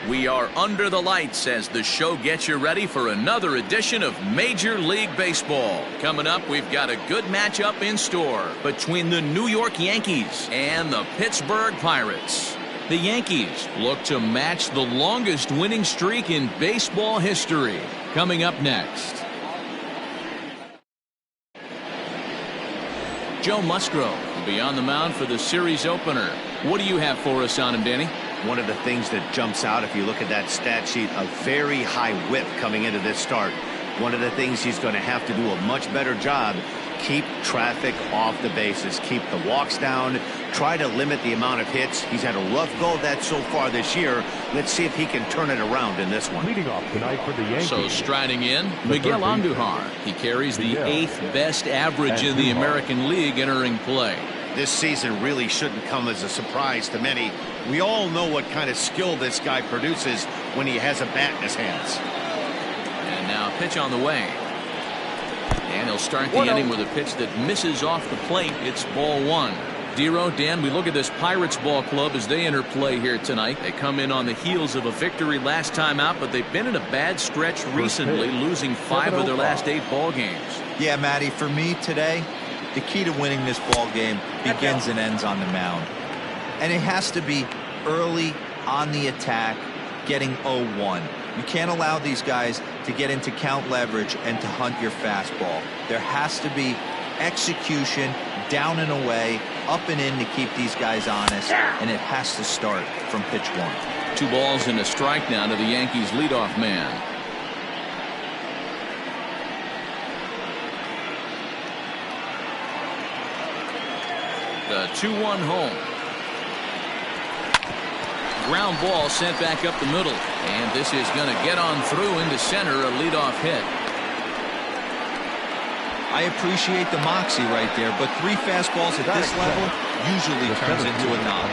We are under the lights as the show gets you ready for another edition of Major League Baseball. Coming up, we've got a good matchup in store between the New York Yankees and the Pittsburgh Pirates. The Yankees look to match the longest winning streak in baseball history. Coming up next. Joe Musgrove will be on the mound for the series opener. What do you have for us on him, Danny? One of the things that jumps out if you look at that stat sheet, a very high whip coming into this start. One of the things he's going to have to do a much better job, keep traffic off the bases, keep the walks down, try to limit the amount of hits. He's had a rough go of that so far this year. Let's see if he can turn it around in this one. Leading off tonight for the Yankees. So striding in, Miguel Andujar. He carries the 8th best average in the American League entering play. This season really shouldn't come as a surprise to many. We all know what kind of skill this guy produces when he has a bat in his hands. And now a pitch on the way. And he'll start the inning with a pitch that misses off the plate. It's ball one. Dero, Dan, we look at this Pirates ball club as they enter play here tonight. They come in on the heels of a victory last time out, but they've been in a bad stretch recently, losing 5 of their last 8 ball games. Yeah, Matty, for me today, the key to winning this ball game begins and ends on the mound. And it has to be early on the attack, getting 0-1. You can't allow these guys to get into count leverage and to hunt your fastball. There has to be execution, down and away, up and in to keep these guys honest, and it has to start from pitch 1. 2 balls and a strike now to the Yankees leadoff man. The 2-1 home. Ground ball sent back up the middle, and this is going to get on through into center, a leadoff hit. I appreciate the moxie right there, but 3 fastballs at this level usually turns into a knock.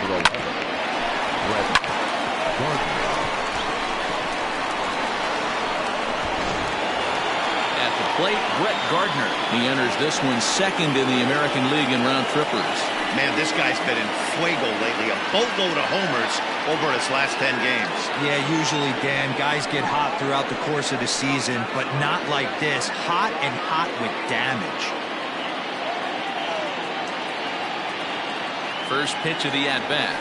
At the plate, Brett Gardner. He enters this one second in the American League in round trippers. Man, this guy's been in fuego lately. A boatload of homers over his last 10 games. Yeah, usually, Dan, guys get hot throughout the course of the season, but not like this. Hot and hot with damage. First pitch of the at-bat.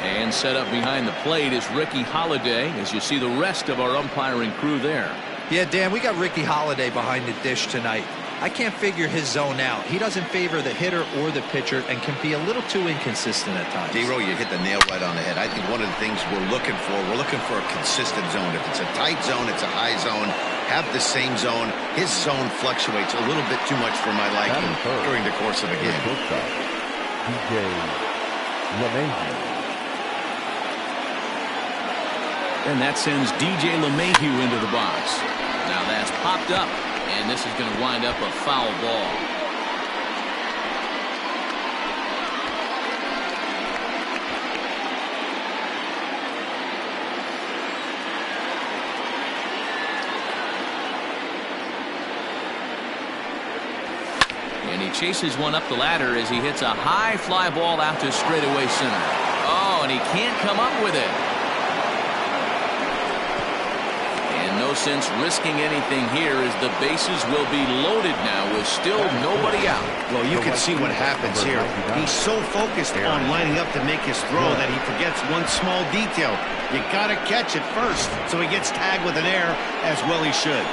And set up behind the plate is Ricky Holiday, as you see the rest of our umpiring crew there. Yeah, Dan, we got Ricky Holiday behind the dish tonight. I can't figure his zone out. He doesn't favor the hitter or the pitcher and can be a little too inconsistent at times. Dero, you hit the nail right on the head. I think one of the things we're looking for a consistent zone. If it's a tight zone, it's a high zone. Have the same zone. His zone fluctuates a little bit too much for my liking during the course of a game. DJ LeMahieu. And that sends DJ LeMahieu into the box. Now that's popped up. And this is going to wind up a foul ball. And he chases one up the ladder as he hits a high fly ball out to straightaway center. Oh, and he can't come up with it. No sense risking anything here as the bases will be loaded now with still nobody out. Well, you can see what happens here. He's so focused on lining up to make his throw that he forgets one small detail. You got to catch it first, so he gets tagged with an error, as well he should.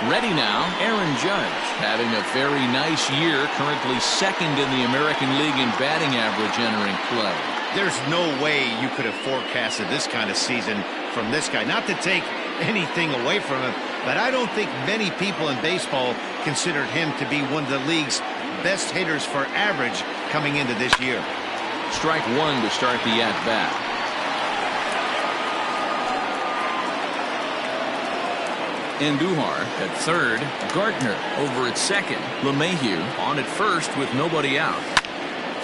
Ready now, Aaron Judge, having a very nice year, currently second in the American League in batting average entering play. There's no way you could have forecasted this kind of season from this guy. Not to take anything away from him, but I don't think many people in baseball considered him to be one of the league's best hitters for average coming into this year. Strike 1 to start the at-bat. Andujar at third, Gardner over at second, LeMahieu on at first with nobody out.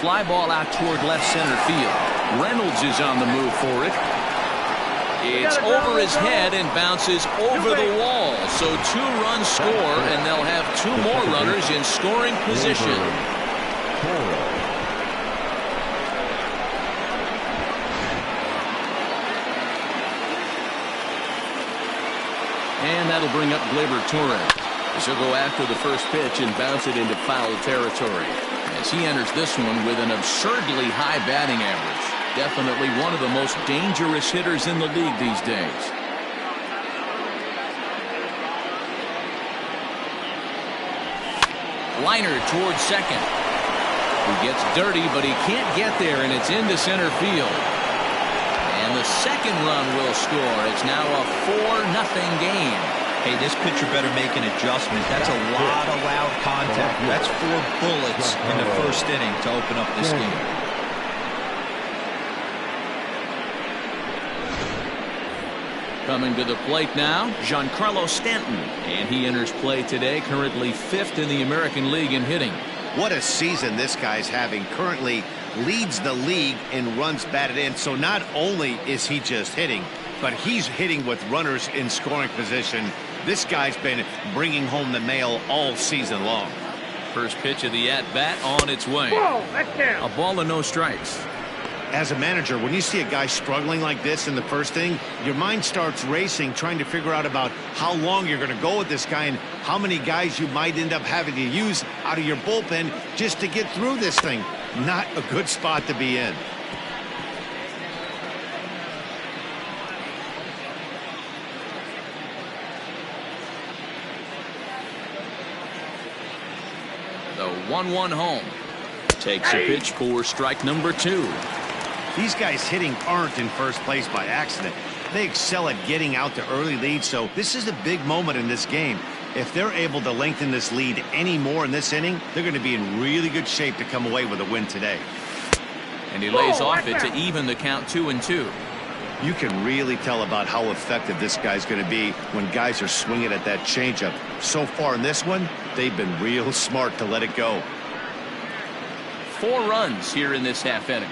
Fly ball out toward left center field. Reynolds is on the move for it. It's over his head and bounces over the wall. So 2 runs score, and they'll have 2 more runners in scoring position. And that'll bring up Gleyber Torres. She'll go after the first pitch and bounce it into foul territory as he enters this one with an absurdly high batting average. Definitely one of the most dangerous hitters in the league these days. Liner towards second. He gets dirty, but he can't get there, and it's into center field. And the second run will score. It's now a 4-0 game. Hey, this pitcher better make an adjustment. That's a lot of loud contact. That's 4 bullets in the first inning to open up this game. Coming to the plate now, Giancarlo Stanton. And he enters play today, currently 5th in the American League in hitting. What a season this guy's having. Currently leads the league in runs batted in. So not only is he just hitting, but he's hitting with runners in scoring position. This guy's been bringing home the mail all season long. First pitch of the at-bat on its way. A ball and no strikes. As a manager, when you see a guy struggling like this in the first inning, your mind starts racing, trying to figure out about how long you're going to go with this guy and how many guys you might end up having to use out of your bullpen just to get through this thing. Not a good spot to be in. The 1-1 home. Takes a pitch for strike number 2. These guys hitting aren't in first place by accident. They excel at getting out to early leads, so this is a big moment in this game. If they're able to lengthen this lead any more in this inning, they're going to be in really good shape to come away with a win today. And he lays off it to even the count 2-2. You can really tell about how effective this guy's going to be when guys are swinging at that changeup. So far in this one, they've been real smart to let it go. 4 runs here in this half inning.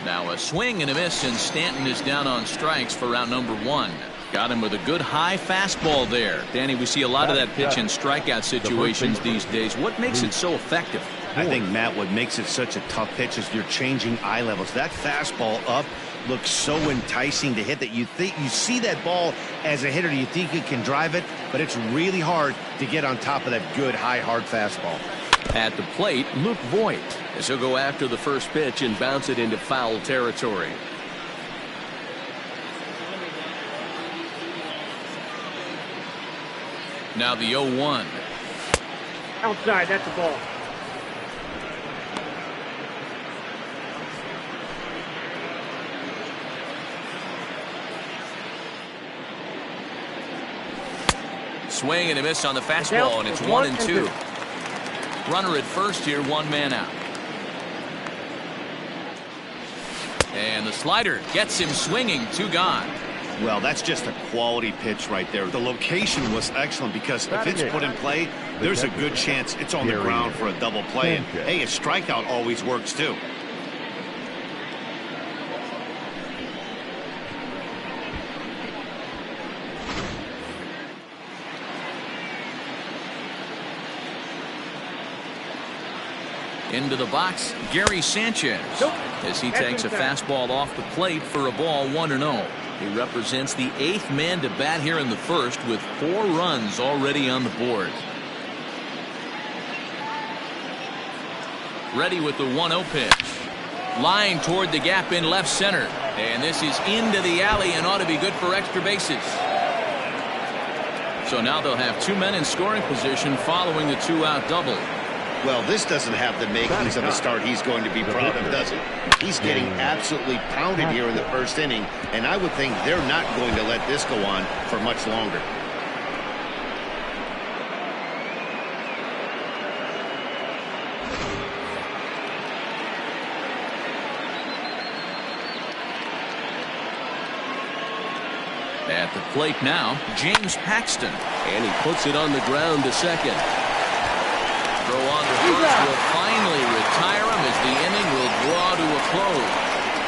Now a swing and a miss, and Stanton is down on strikes for round number 1. Got him with a good high fastball there. Danny, we see a lot of that pitch in strikeout situations these days. What makes it so effective? I think, Matt, what makes it such a tough pitch is you're changing eye levels. That fastball up looks so enticing to hit that you think you see that ball as a hitter, you think you can drive it, but it's really hard to get on top of that good high hard fastball. At the plate, Luke Voit, as he'll go after the first pitch and bounce it into foul territory. Now the 0-1. Outside, that's a ball. Swing and a miss on the fastball, and it's 1-2. Runner at first here, 1 man out. And the slider gets him swinging, 2 gone. Well, that's just a quality pitch right there. The location was excellent because if it's put in play, there's a good chance it's on the ground for a double play. And hey, a strikeout always works too. Into the box, Gary Sanchez, as he takes a fastball off the plate for a ball, 1-0. He represents the 8th man to bat here in the first with 4 runs already on the board. Ready with the 1-0 pitch. Line toward the gap in left center. And this is into the alley and ought to be good for extra bases. So now they'll have 2 men in scoring position following the 2-out double. Well, this doesn't have the makings of a start he's going to be proud of, does it? He's getting absolutely pounded here in the first inning, and I would think they're not going to let this go on for much longer. At the plate now, James Paxton. And he puts it on the ground to second. Throw on to first will finally retire him as the inning will draw to a close.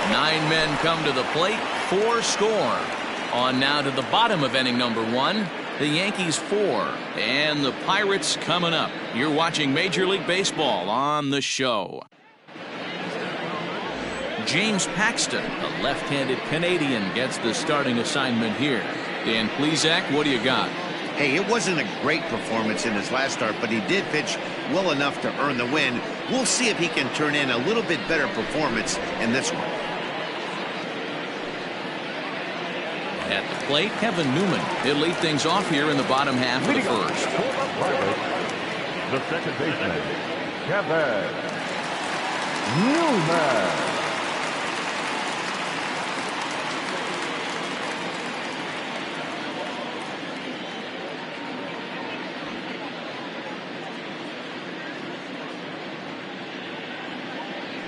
9 men come to the plate, 4 score. On now to the bottom of inning number 1. The Yankees 4 and the Pirates coming up. You're watching Major League Baseball on the show. James Paxton, a left-handed Canadian, gets the starting assignment here. Dan Plesac, what do you got? Hey, it wasn't a great performance in his last start, but he did pitch well enough to earn the win. We'll see if he can turn in a little bit better performance in this one. At the plate, Kevin Newman. He'll lead things off here in the bottom half of the first. The second baseman, Kevin Newman.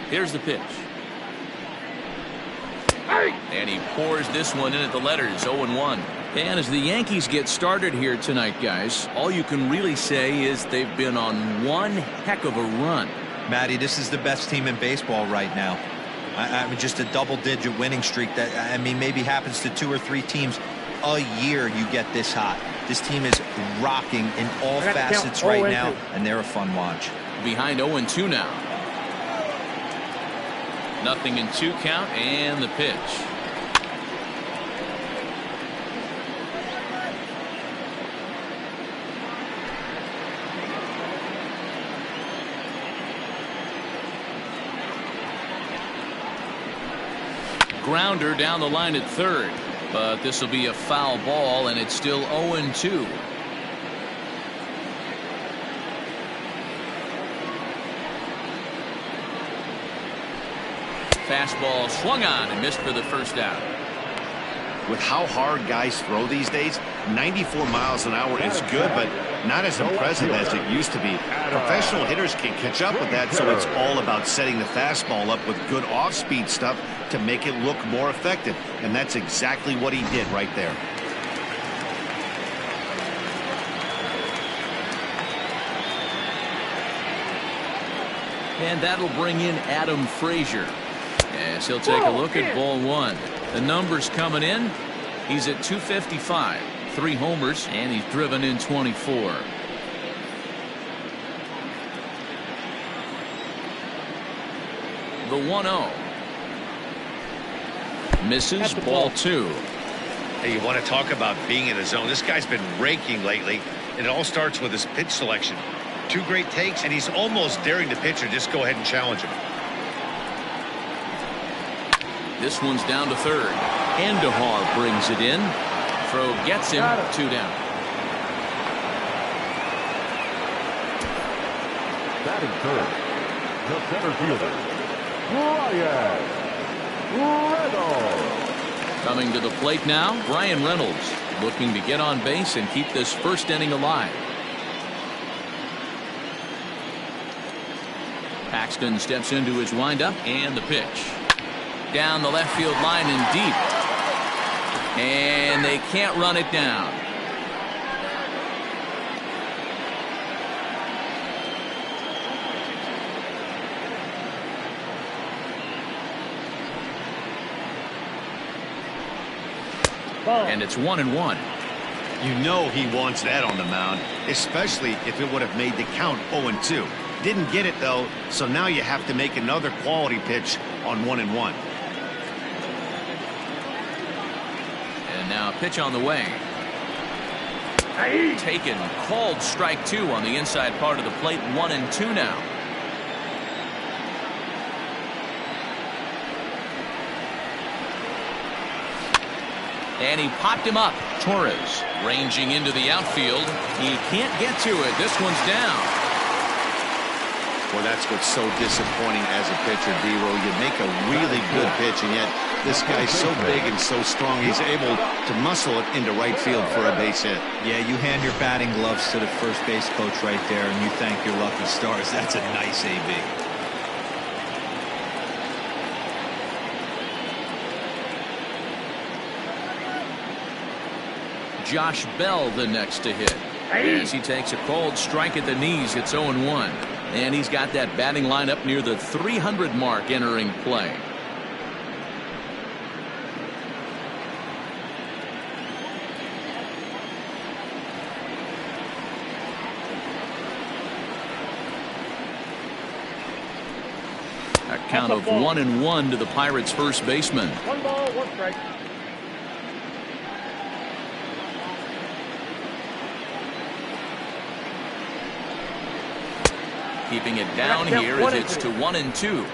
Here's the pitch. And he pours this one in at the letters, 0-1. And as the Yankees get started here tonight, guys, all you can really say is they've been on one heck of a run. Matty, this is the best team in baseball right now. I mean, just a double-digit winning streak that, I mean, maybe happens to 2 or 3 teams a year. You get this hot. This team is rocking in all facets right now, and they're a fun watch. Behind 0-2 now. Nothing in 2 count, and the pitch. Grounder down the line at third, but this will be a foul ball, and it's still 0-2. Fastball swung on and missed for the first out. With how hard guys throw these days, 94 miles an hour is good, but not as impressive as it used to be. Professional hitters can catch up with that, so it's all about setting the fastball up with good off-speed stuff to make it look more effective, and that's exactly what he did right there. And that'll bring in Adam Frazier. As he'll take a look at ball 1. The numbers coming in. He's at 255. 3 homers, and he's driven in 24. The 1-0. Misses, ball 2. Hey, you want to talk about being in the zone. This guy's been raking lately, and it all starts with his pitch selection. 2 great takes, and he's almost daring the pitcher just go ahead and challenge him. This one's down to third. Andujar brings it in. Throw gets him. 2 down. Batting third, the center fielder, Bryan Reynolds. Coming to the plate now, Bryan Reynolds, looking to get on base and keep this first inning alive. Paxton steps into his windup, and the pitch. Down the left field line and deep. And they can't run it down. And it's 1-1. You know he wants that on the mound, especially if it would have made the count 0-2. Didn't get it, though, so now you have to make another quality pitch on 1-1. And now a pitch on the way. Taken, called strike 2 on the inside part of the plate. 1-2 now. And he popped him up. Torres ranging into the outfield. He can't get to it. This one's down. Well, that's what's so disappointing as a pitcher, D-Row. You make a really good pitch, and yet this guy's so big and so strong, he's able to muscle it into right field for a base hit. Yeah, you hand your batting gloves to the first base coach right there, and you thank your lucky stars. That's a nice AB. Josh Bell the next to hit. as he takes a cold strike at the knees. It's 0-1. And he's got that batting lineup near the 300 mark entering play. A count of 1-1 to the Pirates' first baseman. 1 ball, 1 strike. Keeping it down here as it's to 1-2.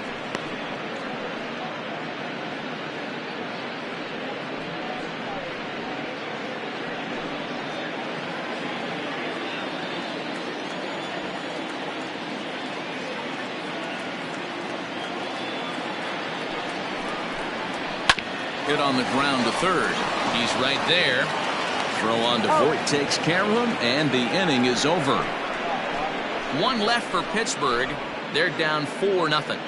Hit on the ground to third. He's right there. Throw on to Voit takes care of him, and the inning is over. One left for Pittsburgh. They're down 4-0.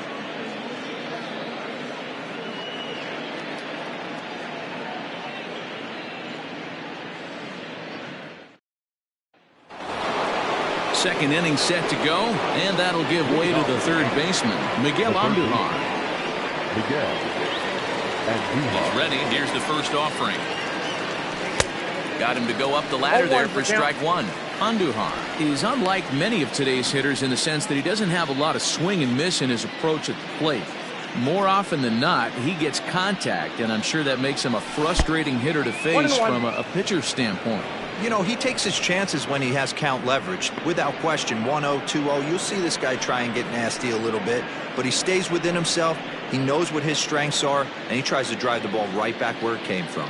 Second inning set to go, and that'll give way to the third baseman, Miguel Andujar. He's ready. Here's the first offering. Got him to go up the ladder there for strike one. Andujar is unlike many of today's hitters in the sense that he doesn't have a lot of swing and miss in his approach at the plate. More often than not, he gets contact, and I'm sure that makes him a frustrating hitter to face from a pitcher's standpoint. You know, he takes his chances when he has count leverage. Without question, 1-0, 2-0, you'll see this guy try and get nasty a little bit, but he stays within himself. He knows what his strengths are, and he tries to drive the ball right back where it came from.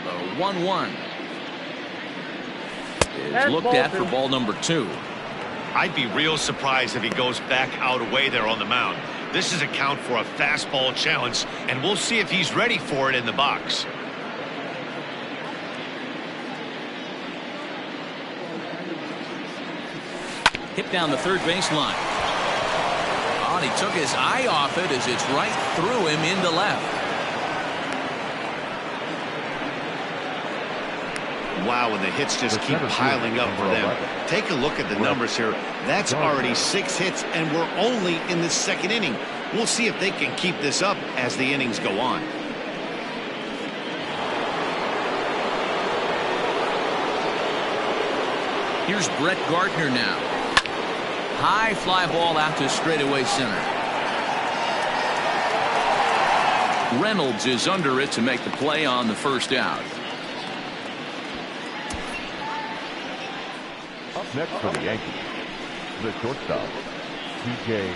The 1-1 is looked at for ball number 2. I'd be real surprised if he goes back out away there on the mound. This is a count for a fastball challenge, and we'll see if he's ready for it in the box. Hit down the third baseline. Oh, and he took his eye off it as it's right through him into left. Wow, and the hits just keep piling up for them. Take a look at the numbers here. That's already 6 hits, and we're only in the second inning. We'll see if they can keep this up as the innings go on. Here's Brett Gardner now. High fly ball out to straightaway center. Reynolds is under it to make the play on the first out. Up next for the Yankees, the shortstop, DJ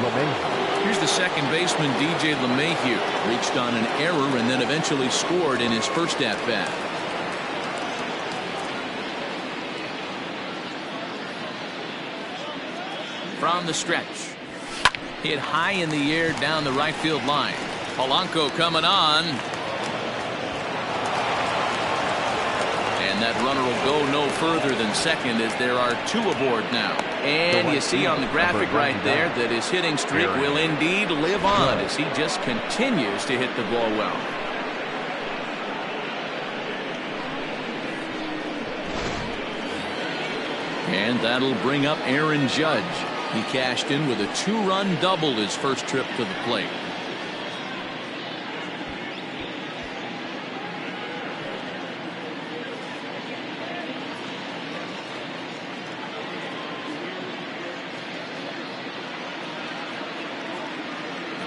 LeMahieu. Here's the second baseman, DJ LeMahieu. Reached on an error and then eventually scored in his first at-bat. From the stretch. Hit high in the air down the right field line. Polanco coming on. And that runner will go no further than second as there are 2 aboard now. And you see on the graphic right there that his hitting streak will indeed live on as he just continues to hit the ball well. And that'll bring up Aaron Judge. He cashed in with a 2-run double his first trip to the plate.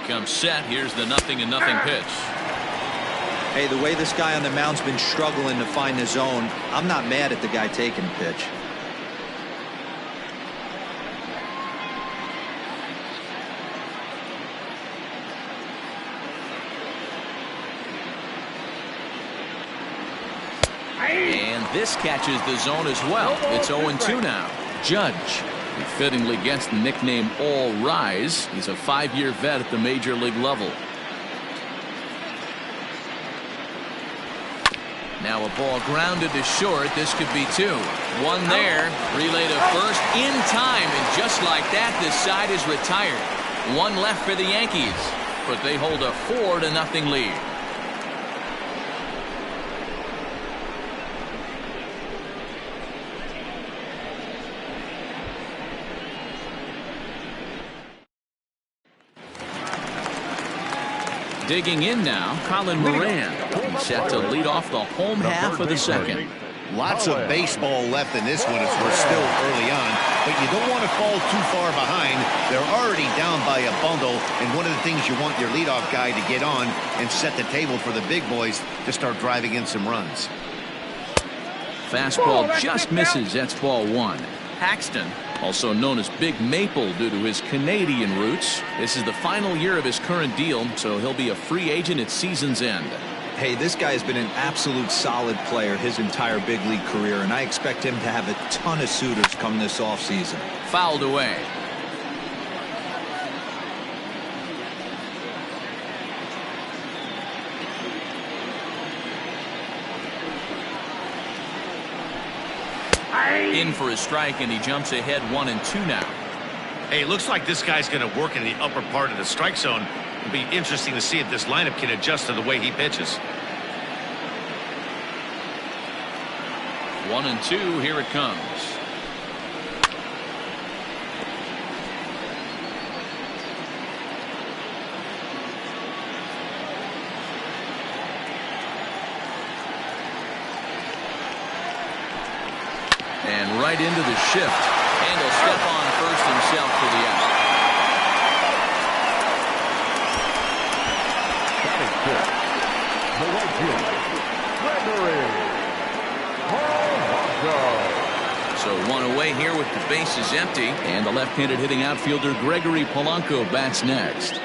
Comes set. Here's the 0-0 pitch. Hey, the way this guy on the mound's been struggling to find the zone, I'm not mad at the guy taking the pitch. And this catches the zone as well. It's 0-2 now. Judge, who fittingly gets the nickname All Rise. He's a 5-year vet at the major league level. Now a ball grounded to short. This could be 2. 1 there. Relay to first in time. And just like that, this side is retired. 1 left for the Yankees. But they hold a 4-0 lead. Digging in now, Colin Moran. He's set to lead off the home half of the second. Lots of baseball left in this one as we're still early on, but you don't want to fall too far behind. They're already down by a bundle, and one of the things you want your leadoff guy to get on and set the table for the big boys to start driving in some runs. Fastball just misses. That's ball one. Paxton, also known as Big Maple due to his Canadian roots. This is the final year of his current deal, so he'll be a free agent at season's end. Hey, this guy has been an absolute solid player his entire big league career, and I expect him to have a ton of suitors come this offseason. Fouled away. In for a strike, and he jumps ahead 1-2 now. Hey, it looks like this guy's going to work in the upper part of the strike zone. It'll be interesting to see if this lineup can adjust to the way he pitches. 1-2, here it comes. And right into the shift. And he'll step on first himself for the out. Batting fifth, the right fielder, Gregory Polanco. So one away here with the bases empty. And the left-handed hitting outfielder Gregory Polanco bats next.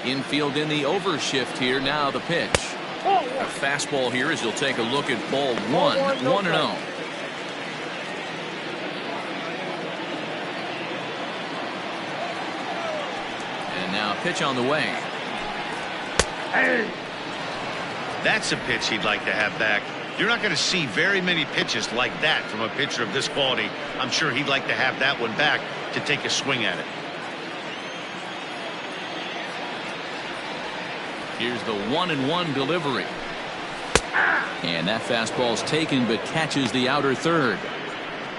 Infield in the overshift here. Now the pitch. A fastball here as he'll take a look at ball one. 1-0. And now pitch on the way. That's a pitch he'd like to have back. You're not going to see very many pitches like that from a pitcher of this quality. I'm sure he'd like to have that one back to take a swing at it. Here's the 1-1 delivery. And that fastball's taken but catches the outer third.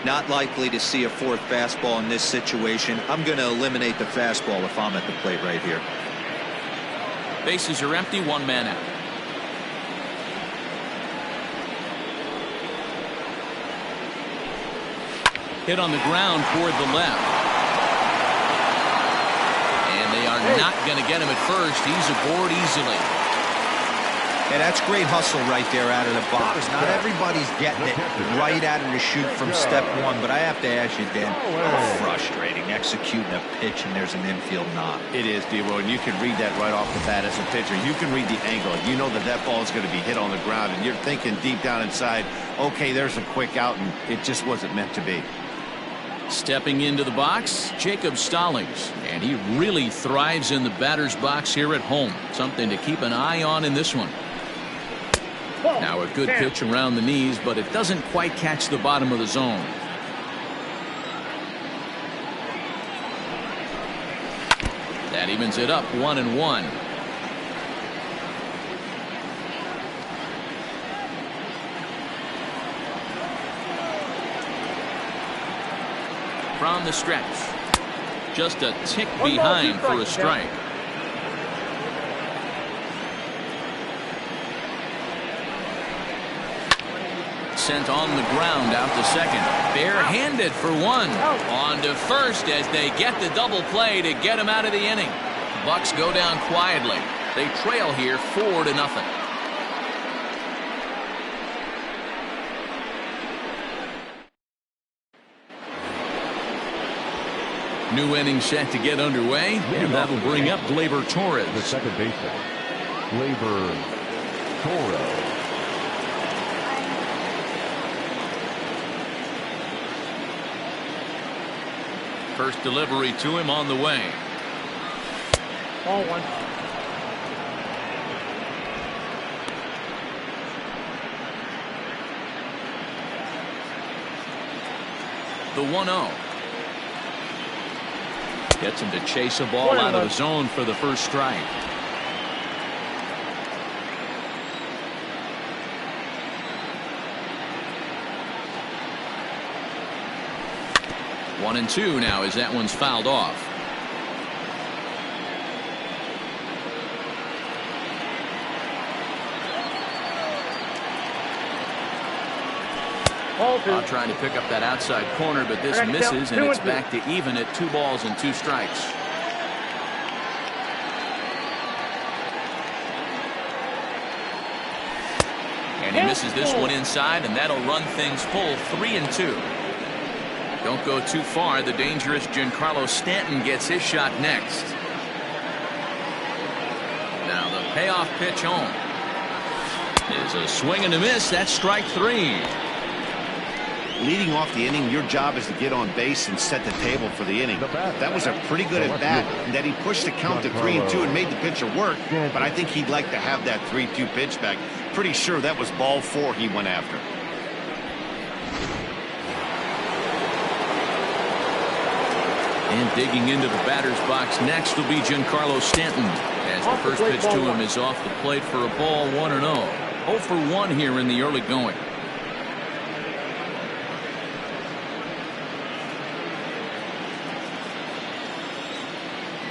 Not likely to see a fourth fastball in this situation. I'm going to eliminate the fastball if I'm at the plate right here. Bases are empty, one man out. Hit on the ground toward the left. And they are not going to get him at first. He's aboard easily. Yeah, that's great hustle right there out of the box. Not everybody's getting it right out of the chute from step one, but I have to ask you, Dan, how frustrating executing a pitch and there's an infield knock. It is, D-Roy, and you can read that right off the bat as a pitcher. You can read the angle. You know that that ball is going to be hit on the ground, and you're thinking deep down inside, okay, there's a quick out, and it just wasn't meant to be. Stepping into the box, Jacob Stallings, and he really thrives in the batter's box here at home. Something to keep an eye on in this one. Now a good pitch around the knees, but it doesn't quite catch the bottom of the zone. That evens it up 1-1. From the stretch. Just a tick behind for a strike. Sent on the ground out to second. Barehanded for one. On to first as they get the double play to get him out of the inning. Bucks go down quietly. They trail here 4-0. New inning set to get underway, and that'll bring up Gleyber Torres. The second baseman, Gleyber Torres. First delivery to him on the way. Ball one. The 1-0. Gets him to chase a ball out of the zone for the first strike. 1-2 now as that one's fouled off. Ball 2. Trying to pick up that outside corner, but this misses, and it's back to even at 2 balls and 2 strikes. And he misses this one inside, and that'll run things full 3-2. Don't go too far. The dangerous Giancarlo Stanton gets his shot next. Now the payoff pitch home is a swing and a miss. That's strike 3. Leading off the inning, your job is to get on base and set the table for the inning. That was a pretty good at bat, and that he pushed the count to 3-2 and made the pitcher work, but I think he'd like to have that 3-2 pitch back. Pretty sure that was ball 4 he went after. And digging into the batter's box next will be Giancarlo Stanton, as the first pitch to him is off the plate for a ball, 1-0. 0 for 1 here in the early going.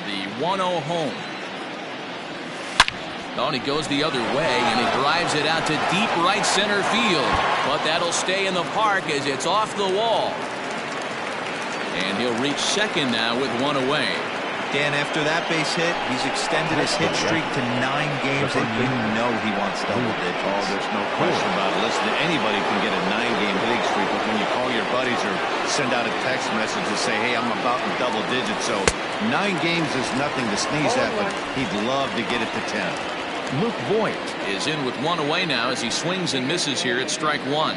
The 1-0 home. Oh, and he goes the other way, and he drives it out to deep right center field. But that'll stay in the park as it's off the wall. And he'll reach second now with 1 away. Dan, after that base hit, he's extended his hit streak to 9 games, and you know he wants double digits. Oh, there's no question about it. Listen, anybody can get a 9-game hitting streak, but when you call your buddies or send out a text message and say, hey, I'm about in double digits, so 9 games is nothing to sneeze at, but he'd love to get it to 10. Luke Voigt is in with 1 away now as he swings and misses here at strike 1.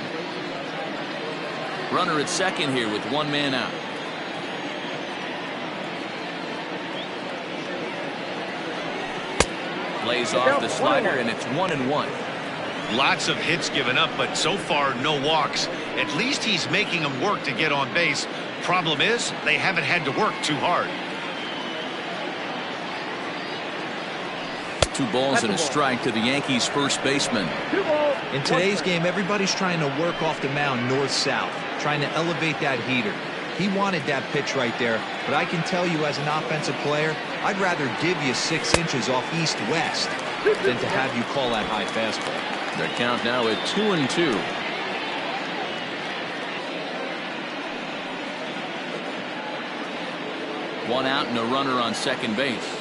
Runner at second here with 1 man out. Lays off the slider, and it's 1-1. Lots of hits given up, but so far no walks. At least he's making them work to get on base. Problem is, they haven't had to work too hard. 2 balls and a strike to the Yankees' first baseman. In today's game, everybody's trying to work off the mound north-south, trying to elevate that heater. He wanted that pitch right there, but I can tell you as an offensive player, I'd rather give you 6 inches off east-west than to have you call that high fastball. The count now at 2-2. One out and a runner on second base.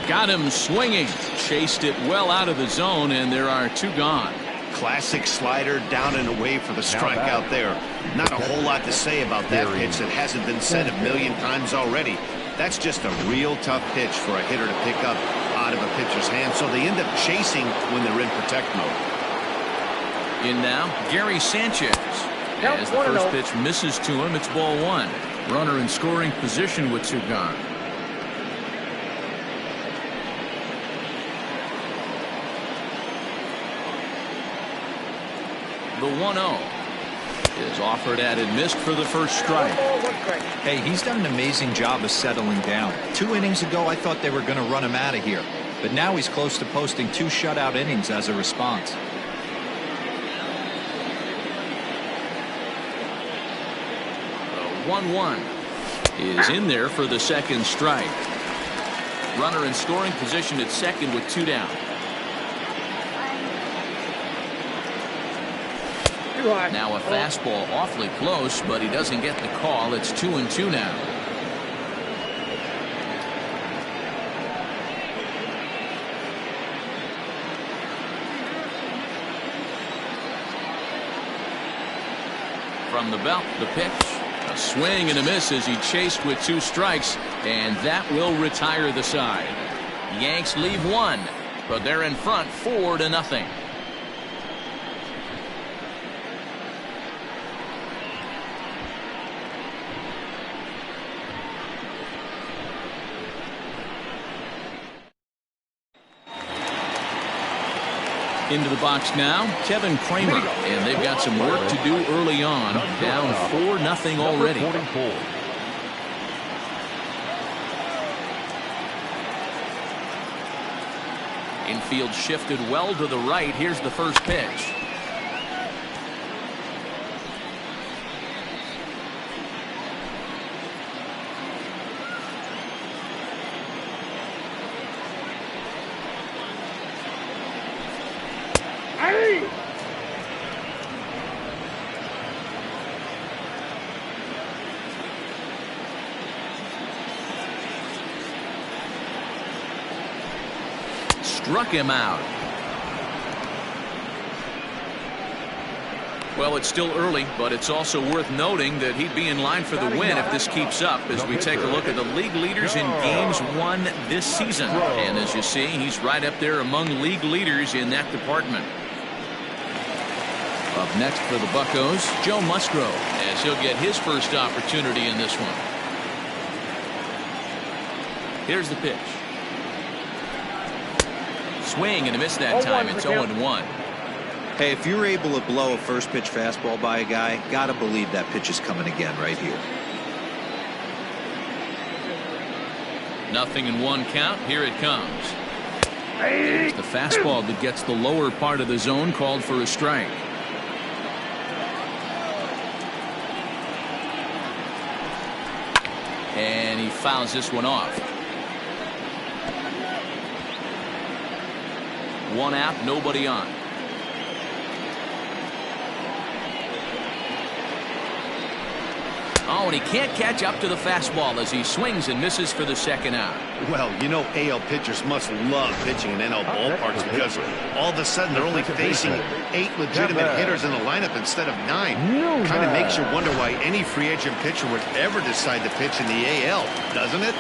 Got him swinging. Chased it well out of the zone, and there are 2 gone. Classic slider down and away for the strike out there. Not a whole lot to say about that pitch that hasn't been said a million times already. That's just a real tough pitch for a hitter to pick up out of a pitcher's hand, so they end up chasing when they're in protect mode. In now, Gary Sanchez. As the first pitch misses to him, it's ball 1. Runner in scoring position with 2 gone. The 1-0 is offered at and missed for the first strike. Hey, he's done an amazing job of settling down. 2 innings ago, I thought they were going to run him out of here. But now he's close to posting 2 shutout innings as a response. The 1-1 is in there for the second strike. Runner in scoring position at second with 2 down. Now a fastball awfully close, but he doesn't get the call. It's 2-2 now. From the belt, the pitch. A swing and a miss as he chased with 2 strikes, and that will retire the side. Yanks leave 1, but they're in front 4-0. Into the box now, Kevin Kramer, and they've got some work to do early on. Down 4-0 already. Infield shifted well to the right. Here's the first pitch. struck him out. Well, it's still early, but it's also worth noting that he'd be in line for the win if this keeps up as we take a look at the league leaders in games won this season. And as you see, he's right up there among league leaders in that department. Up next for the Buccos, Joe Musgrove, as he'll get his first opportunity in this one. Here's the pitch. Swing and a miss that time. It's 0-1. Hey, if you're able to blow a first pitch fastball by a guy, gotta believe that pitch is coming again right here. 0-1 count. Here it comes. There's the fastball that gets the lower part of the zone, called for a strike. And he fouls this one off. 1 out, nobody on. Oh, and he can't catch up to the fastball as he swings and misses for the second out. Well, you know, AL pitchers must love pitching in NL ballparks because all of a sudden they're only facing 8 legitimate hitters in the lineup instead of 9. Kind of makes you wonder why any free agent pitcher would ever decide to pitch in the AL, doesn't it?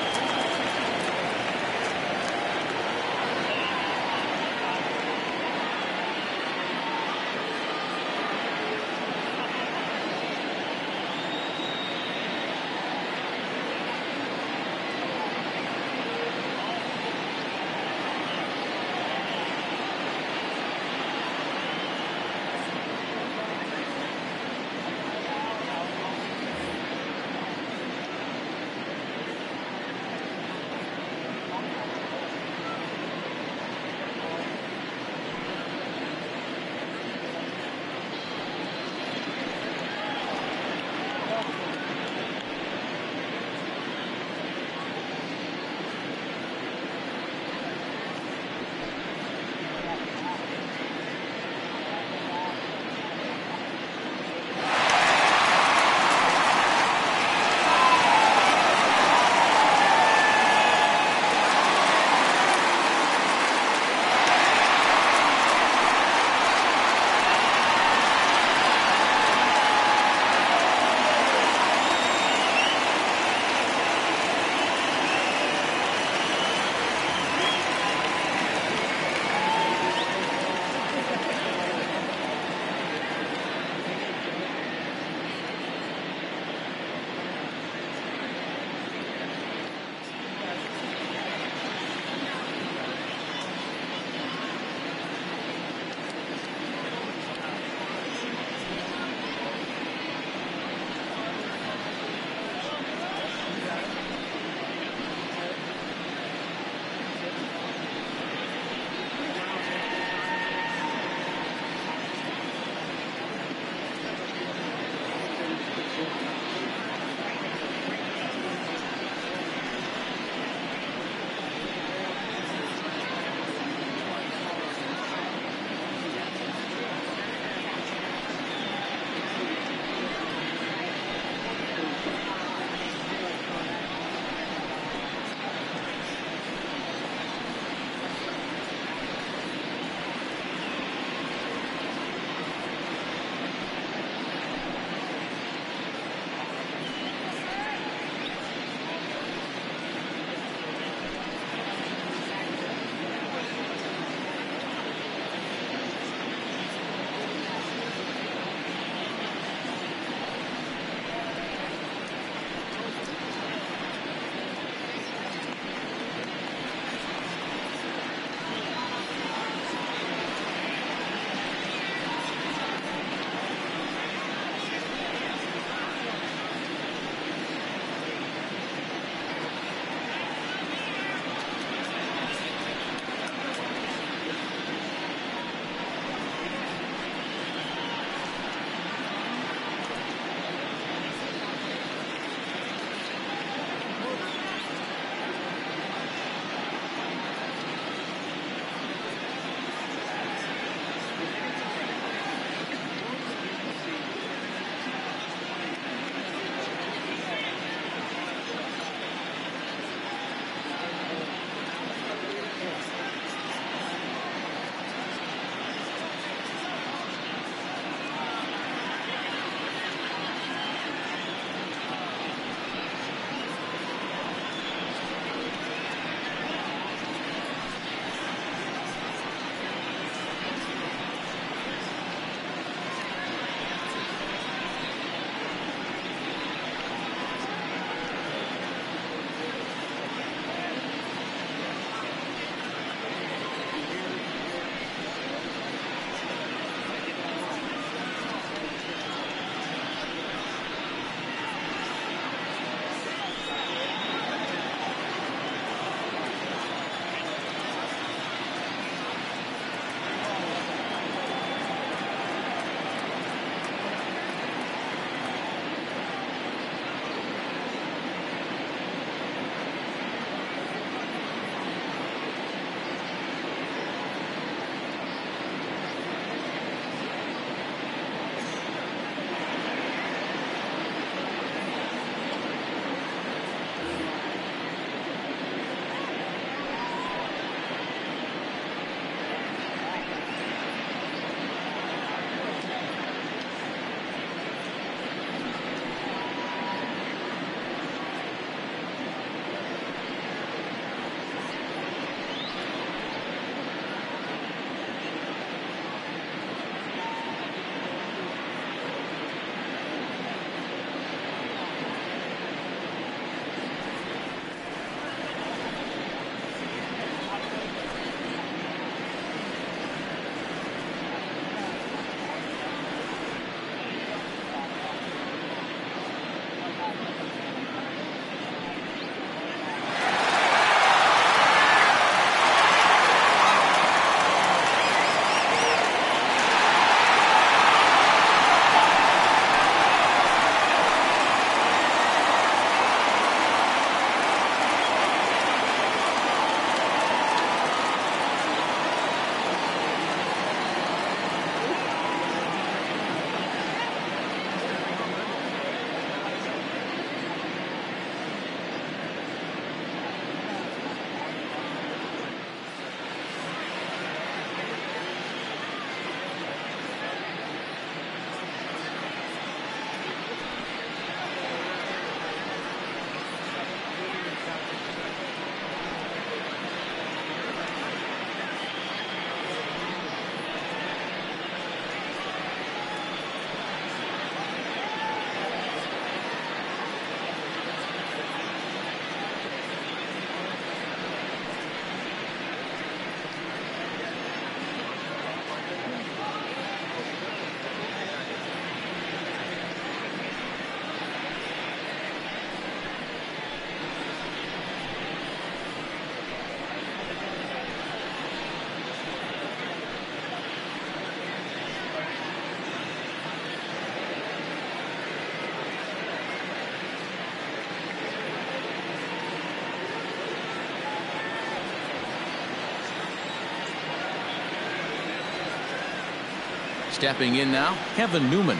Stepping in now, Kevin Newman.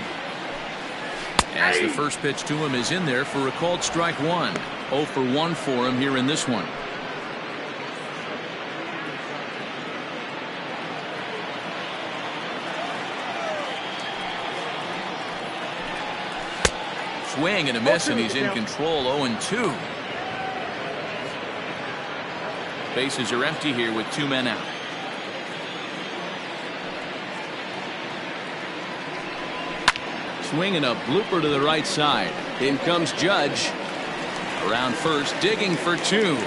As the first pitch to him is in there for a called strike one. 0 for 1 for him here in this one. Swing and a miss, and he's in control. 0-2. Bases are empty here with 2 men out. Swing and a blooper to the right side. In comes Judge. Around first, digging for 2.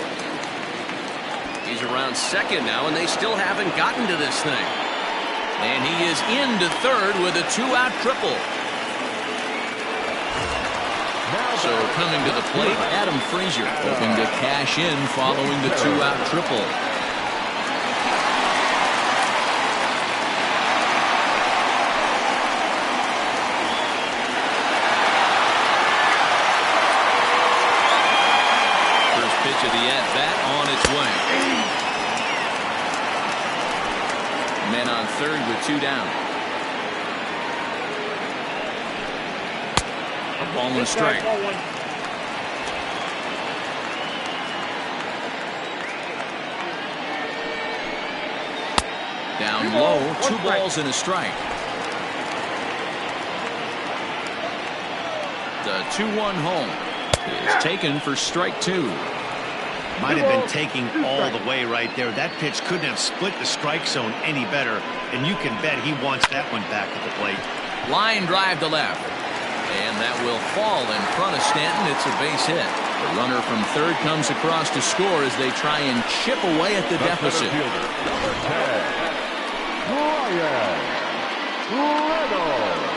He's around second now, and they still haven't gotten to this thing. And he is into third with a 2-out triple. So coming to the plate, Adam Frazier, hoping to cash in following the 2-out triple. First pitch of the at-bat on its way. Men on third with 2 down. A ball and a strike. Down low, 2 balls and a strike. The 2-1 home is taken for strike 2. Might have been taking all the way right there. That pitch couldn't have split the strike zone any better, and you can bet he wants that one back at the plate. Line drive to left. And that will fall in front of Stanton. It's a base hit. The runner from third comes across to score as they try and chip away at the deficit. Fielder, number 10, Ryan Reynolds.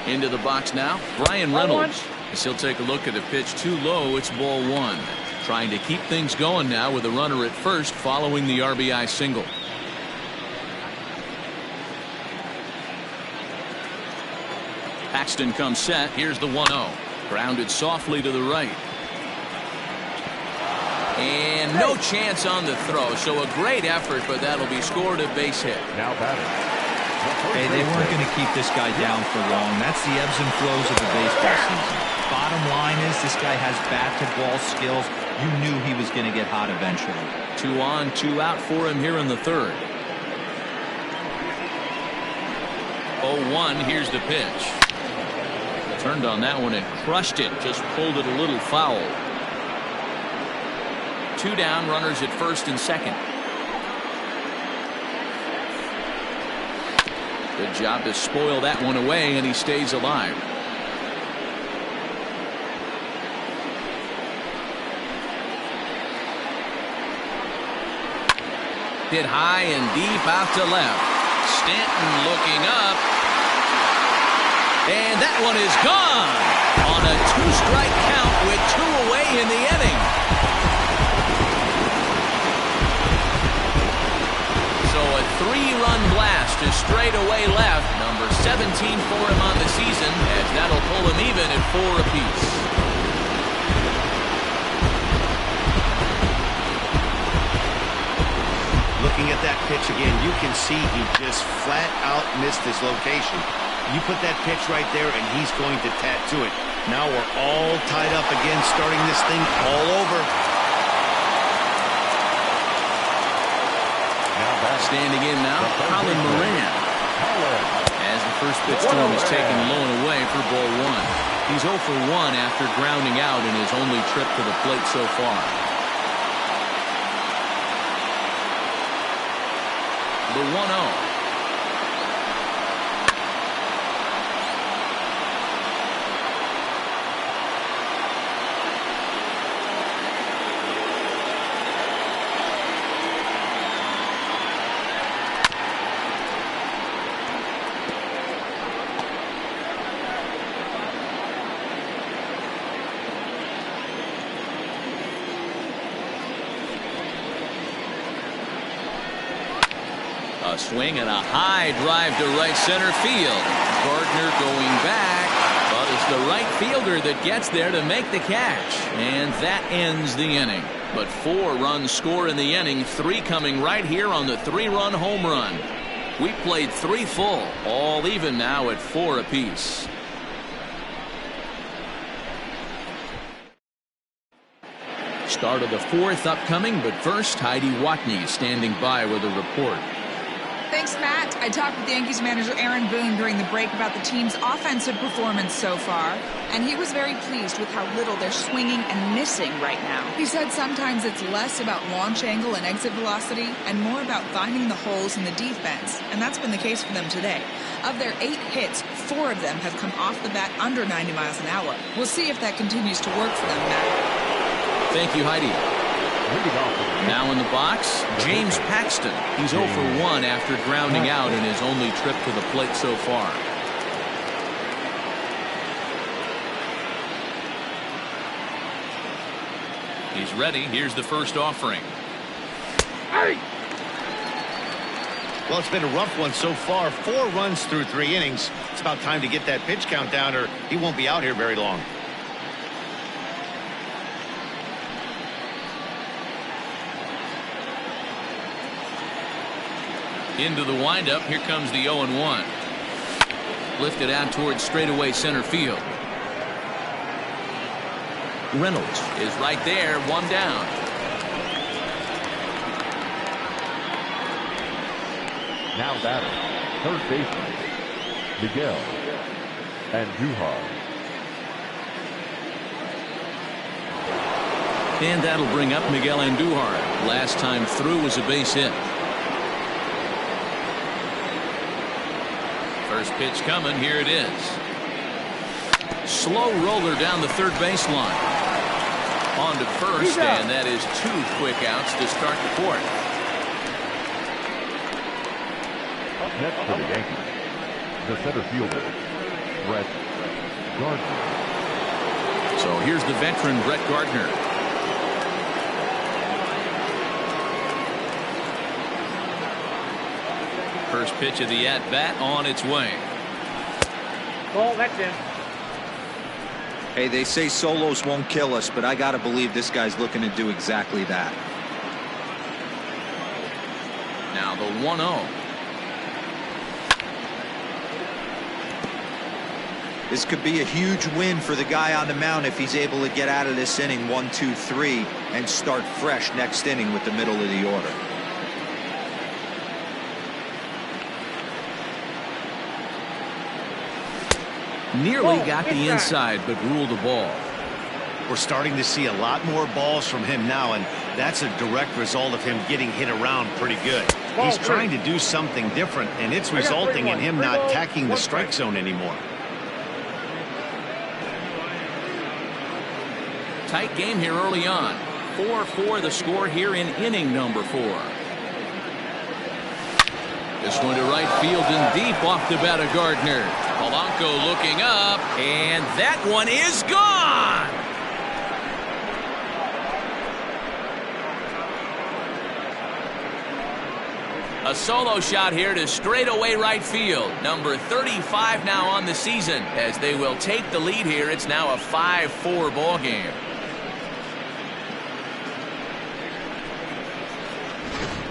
Into the box now, Brian Reynolds. As he'll take a look at a pitch too low, it's ball 1. Trying to keep things going now with a runner at first following the RBI single. Paxton comes set. Here's the 1-0. Grounded softly to the right. And no chance on the throw, so a great effort, but that'll be scored a base hit. Now batting. Hey, they weren't going to keep this guy down for long. That's the ebbs and flows of the baseball season. Bottom line is this guy has bat-to-ball skills. You knew he was going to get hot eventually. 2 on, 2 out for him here in the third. 0-1, here's the pitch. Turned on that one and crushed it. Just pulled it a little foul. 2 down, runners at first and second. Good job to spoil that one away, and he stays alive. Hit high and deep out to left. Stanton looking up. And that one is gone on a 2-strike count with 2 away in the inning. So a 3-run blast to straightaway left. Number 17 for him on the season, as that'll pull him even at 4 apiece. Looking at that pitch again, you can see he just flat out missed his location. You put that pitch right there, and he's going to tattoo it. Now we're all tied up again, starting this thing all over. Standing in now, Colin Moran. As the first pitch to him is taken low and away for ball 1. He's 0 for 1 after grounding out in his only trip to the plate so far. The 1-0. A swing and a high drive to right center field. Gardner going back, but it's the right fielder that gets there to make the catch. And that ends the inning. But 4 runs score in the inning, 3 coming right here on the 3-run home run. We played 3 full, all even now at 4 apiece. Start of the 4th upcoming, but first, Heidi Watney standing by with a report. Thanks, Matt. I talked with Yankees manager Aaron Boone during the break about the team's offensive performance so far, and he was very pleased with how little they're swinging and missing right now. He said sometimes it's less about launch angle and exit velocity and more about finding the holes in the defense, and that's been the case for them today. Of their 8 hits, 4 of them have come off the bat under 90 miles an hour. We'll see if that continues to work for them, Matt. Thank you, Heidi. Now in the box, James Paxton. He's 0 for 1 after grounding out in his only trip to the plate so far. He's ready. Here's the first offering. Well, it's been a rough one so far. 4 runs through 3 innings. It's about time to get that pitch count down, or he won't be out here very long. Into the windup. Here comes the 0-1. Lifted out towards straightaway center field. Reynolds is right there, 1 down. Now batting, third baseman, Miguel Andujar. And that'll bring up Miguel Andujar. Last time through was a base hit. First pitch coming. Here it is. Slow roller down the third baseline. On to first, and that is 2 quick outs to start the 4th. Up next for the Yankees, the center fielder, Brett Gardner. So here's the veteran Brett Gardner. First pitch of the at-bat on its way. Ball, that's in. Hey, they say solos won't kill us, but I got to believe this guy's looking to do exactly that. Now the 1-0. This could be a huge win for the guy on the mound if he's able to get out of this inning 1, 2, 3 and start fresh next inning with the middle of the order. Nearly got the inside, but ruled a ball. We're starting to see a lot more balls from him now, and that's a direct result of him getting hit around pretty good. He's trying to do something different, and it's resulting in him not attacking the strike zone anymore. Tight game here early on. 4-4 the score here in inning number 4. This one to right field and deep off the bat of Gardner. Polanco looking up, and that one is gone. A solo shot here to straightaway right field. Number 35 now on the season. As they will take the lead here, it's now a 5-4 ball game.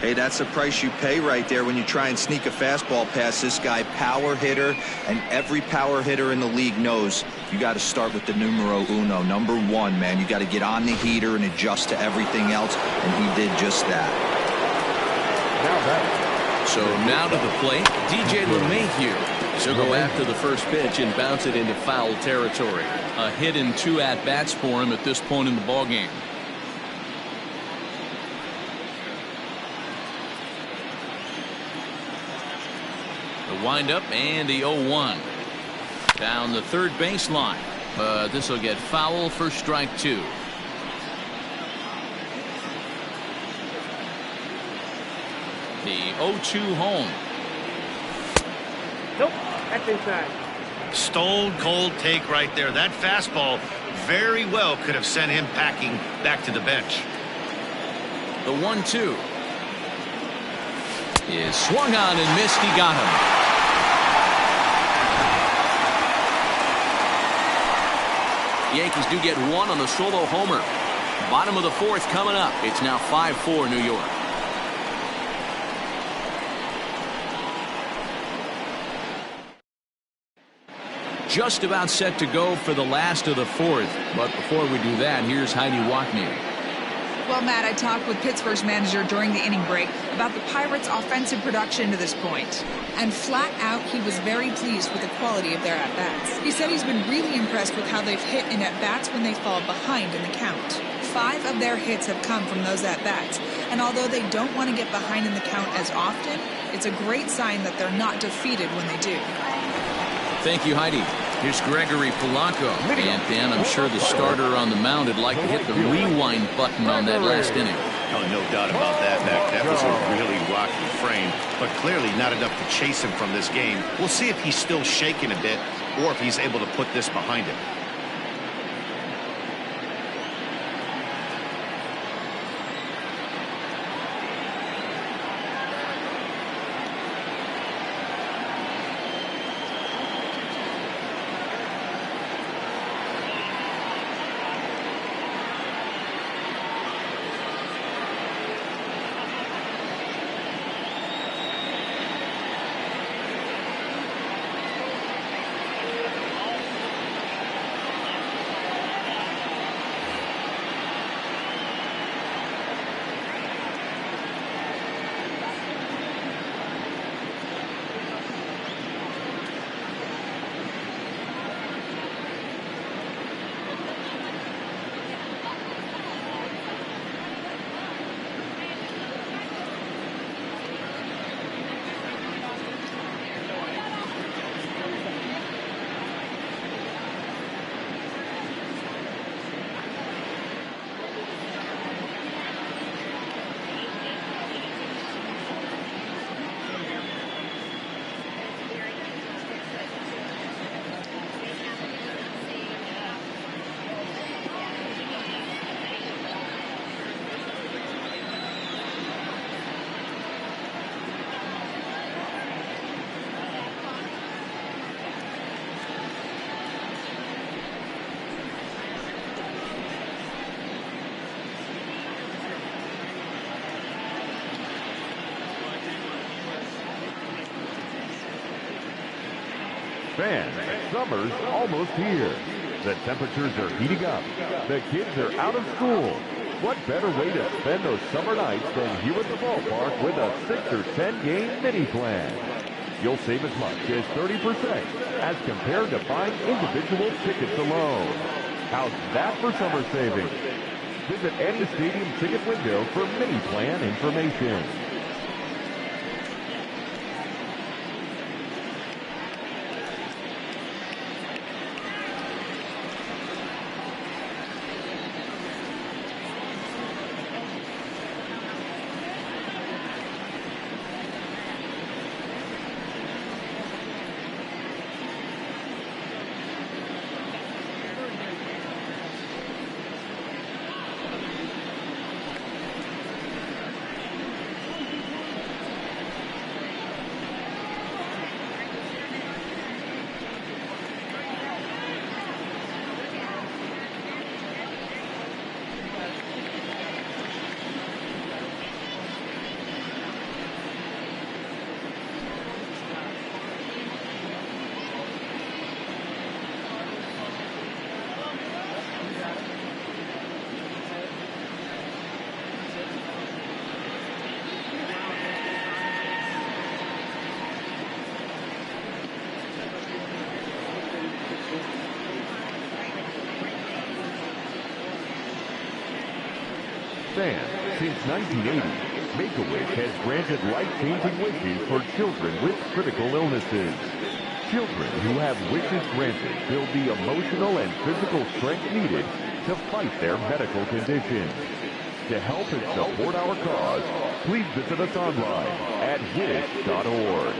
Hey, that's the price you pay right there when you try and sneak a fastball past this guy. Power hitter, and every power hitter in the league knows you got to start with the numero uno, number 1, man. You got to get on the heater and adjust to everything else, and he did just that. So now to the plate, DJ LeMahieu. He'll go after the first pitch and bounce it into foul territory. A hit and 2 at-bats for him at this point in the ballgame. The windup and the 0-1. Down the third baseline. This will get foul for strike 2. The 0-2 home. Nope, that's inside. Stone cold take right there. That fastball very well could have sent him packing back to the bench. The 1-2 is swung on and missed. He got him. Yankees do get one on the solo homer. Bottom of the fourth coming up. It's now 5-4 New York. Just about set to go for the last of the fourth. But before we do that, here's Heidi Watney. Well, Matt, I talked with Pittsburgh's manager during the inning break about the Pirates' offensive production to this point. And flat out, he was very pleased with the quality of their at-bats. He said he's been really impressed with how they've hit in at-bats when they fall behind in the count. 5 of their hits have come from those at-bats. And although they don't want to get behind in the count as often, it's a great sign that they're not defeated when they do. Thank you, Heidi. Here's Gregory Polanco. And Dan, I'm sure the starter on the mound would like to hit the rewind button on that last inning. Oh, no doubt about that, Mac. That was a really rocky frame, but clearly not enough to chase him from this game. We'll see if he's still shaking a bit or if he's able to put this behind him. Fans, summer's almost here. The temperatures are heating up. The kids are out of school. What better way to spend those summer nights than here at the ballpark with a 6 or 10 game mini plan? You'll save as much as 30% as compared to buying individual tickets alone. How's that for summer savings? Visit any stadium ticket window for mini plan information. Fans, since 1980, Make-A-Wish has granted life-changing wishes for children with critical illnesses. Children who have wishes granted build the emotional and physical strength needed to fight their medical conditions. To help and support our cause, please visit us online at wish.org.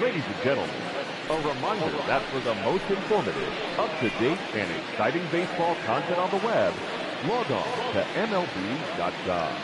Ladies and gentlemen, a reminder that for the most informative, up-to-date, and exciting baseball content on the web, log on to MLB.com.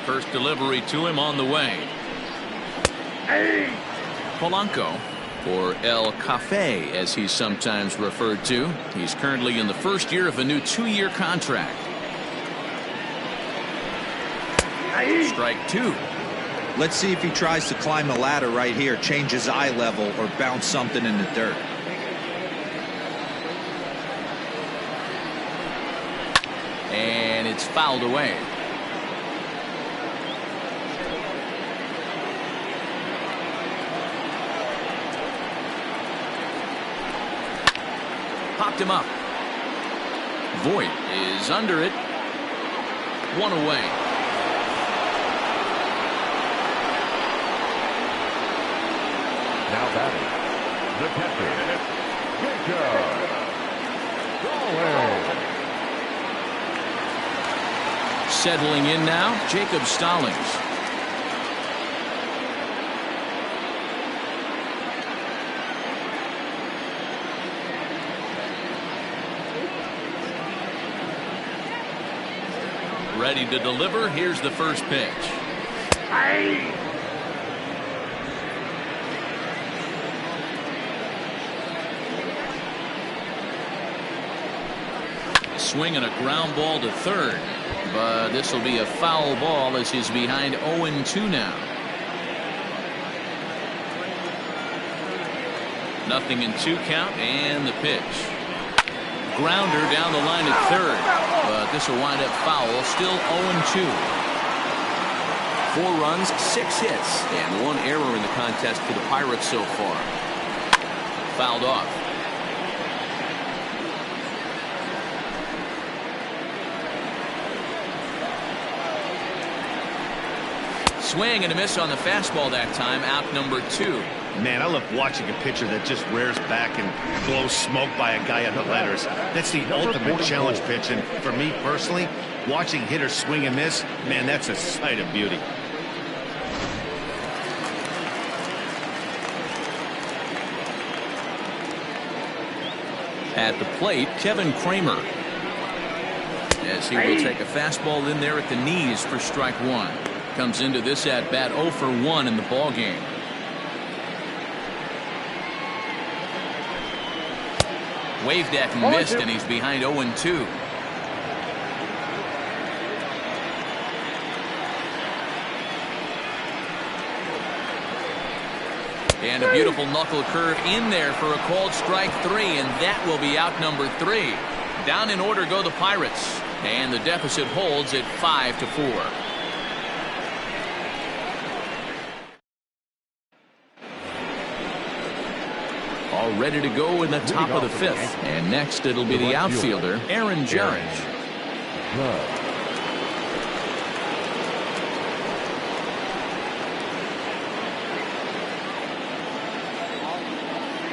First delivery to him on the way. Polanco, or El Cafe as he's sometimes referred to. He's currently in the first year of a new 2-year contract. Strike 2. Let's see if he tries to climb the ladder right here, change his eye level, or bounce something in the dirt. And it's fouled away. Popped him up. Voit is under it. 1 away. Now batting, the catcher, Jacob Stallings. Settling in now, Jacob Stallings. Ready to deliver. Here's the first pitch. Swing and a ground ball to third, but this will be a foul ball as he's behind 0-2 now. Nothing in 2 count, and the pitch. Grounder down the line at third, but this will wind up foul. Still 0-2. 4 runs, 6 hits, and 1 error in the contest for the Pirates so far. Fouled off. Swing and a miss on the fastball that time. Out number 2. Man, I love watching a pitcher that just rears back and blows smoke by a guy on the letters. That's the ultimate challenge pitch. And for me personally, watching hitters swing and miss, man, that's a sight of beauty. At the plate, Kevin Kramer. As he will take a fastball in there at the knees for strike one. Comes into this at bat 0 for 1 in the ball game. Waved at and missed, and he's behind 0-2. And a beautiful knuckle curve in there for a called strike 3, and that will be out number 3. Down in order go the Pirates, and the deficit holds at 5-4. All ready to go in the top of the 5th. And next it'll be the outfielder, Aaron Judge.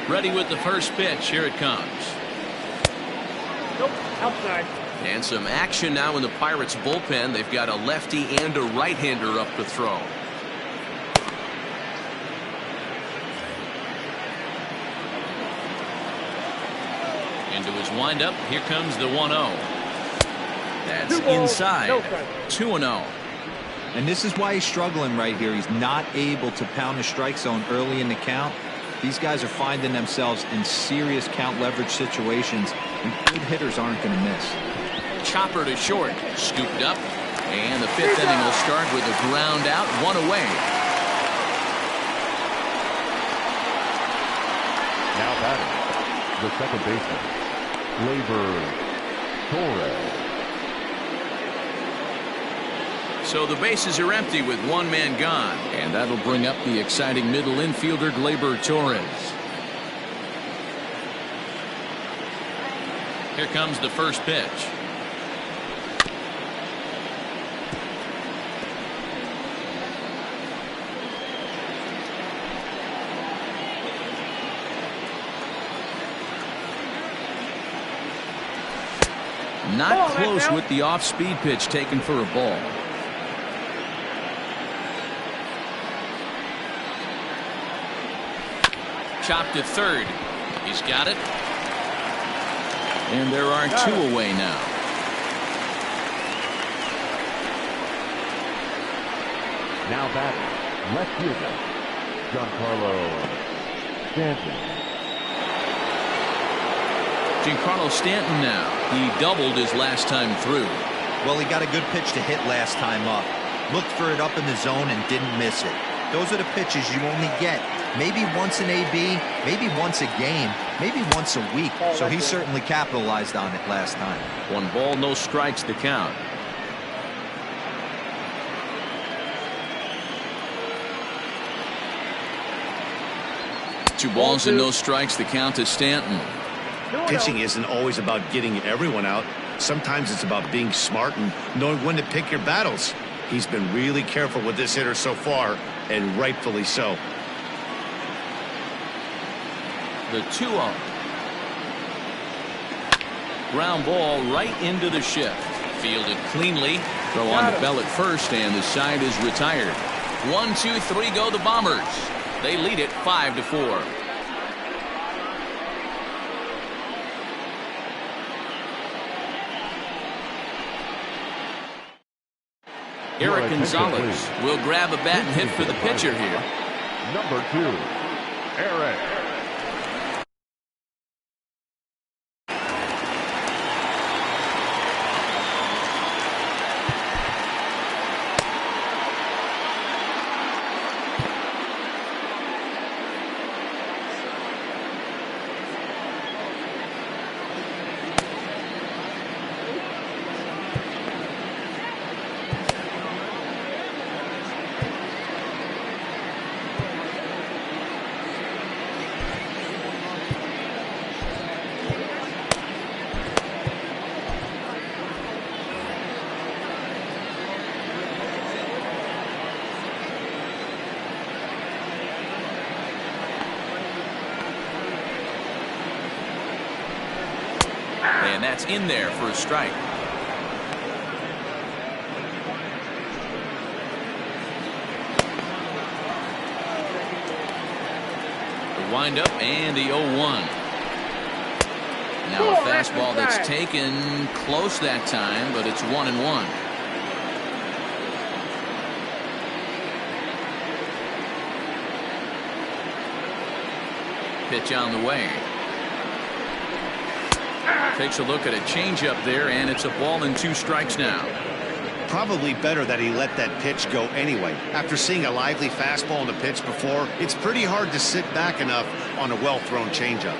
Ready with the first pitch. Here it comes. Nope, outside. And some action now in the Pirates bullpen. They've got a lefty and a right-hander up to throw. Into his windup. Here comes the 1-0. That's inside. 2-0. And this is why he's struggling right here. He's not able to pound the strike zone early in the count. These guys are finding themselves in serious count leverage situations, and good hitters aren't going to miss. Chopper to short. Scooped up. And the 5th inning will start with a ground out, 1 away. Now batting, the second baseman, Gleyber Torres. So the bases are empty with one man gone. And that'll bring up the exciting middle infielder, Gleyber Torres. Here comes the first pitch. Not close with the off-speed pitch taken for a ball. Chopped to third. He's got it. And there are 2 away now. Now batting, left fielder, Giancarlo Stanton. Giancarlo Stanton now. He doubled his last time through. Well, he got a good pitch to hit last time up. Looked for it up in the zone and didn't miss it. Those are the pitches you only get maybe once in AB, maybe once a game, maybe once a week. So he certainly capitalized on it last time. 1 ball, no strikes to count. Two balls and no strikes to count to Stanton. Pitching isn't always about getting everyone out. Sometimes it's about being smart and knowing when to pick your battles. He's been really careful with this hitter so far, and rightfully so. The 2-0. Ground ball right into the shift. Fielded cleanly. Throw on the bell at first, and the side is retired. 1, 2, 3 go the Bombers. They lead it 5-4. Eric Gonzalez will grab a bat and hit for the pitcher here. Number 2, Eric. And that's in there for a strike. The windup and the 0-1. Now a fastball that's taken close that time, but it's 1-1. Pitch on the way. Takes a look at a changeup there, and it's a ball and 2 strikes now. Probably better that he let that pitch go anyway. After seeing a lively fastball on the pitch before, it's pretty hard to sit back enough on a well-thrown changeup.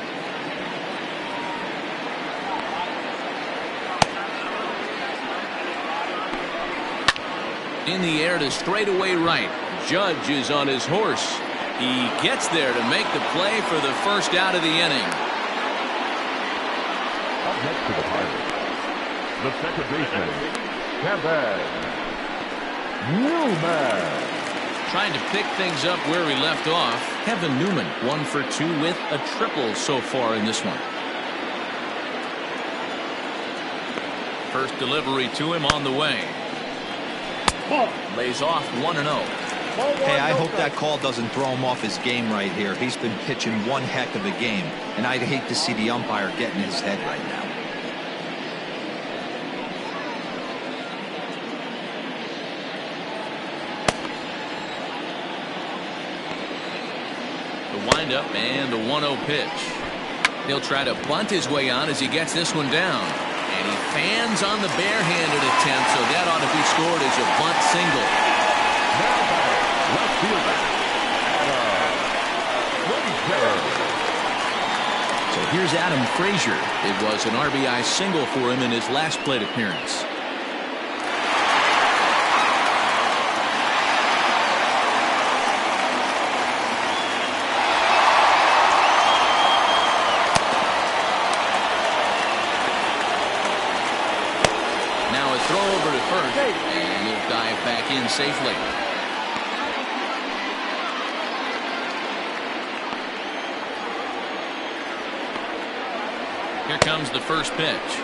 In the air to straightaway right. Judge is on his horse. He gets there to make the play for the first out of the inning. Up next to the Pirates, the second baseman, Kevin Newman. Trying to pick things up where he left off. Kevin Newman 1 for 2 with a triple so far in this one. First delivery to him on the way. Lays off 1-0. Hey, I hope that call doesn't throw him off his game right here. He's been pitching one heck of a game, and I'd hate to see the umpire get in his head right now. The windup and the 1-0 pitch. He'll try to bunt his way on as he gets this one down. And he fans on the barehanded attempt, so that ought to be scored as a bunt single. Now back, left fielder, Adam Frazier. So here's Adam Frazier. It was an RBI single for him in his last plate appearance. Throw over to first, and he'll dive back in safely. Here comes the first pitch.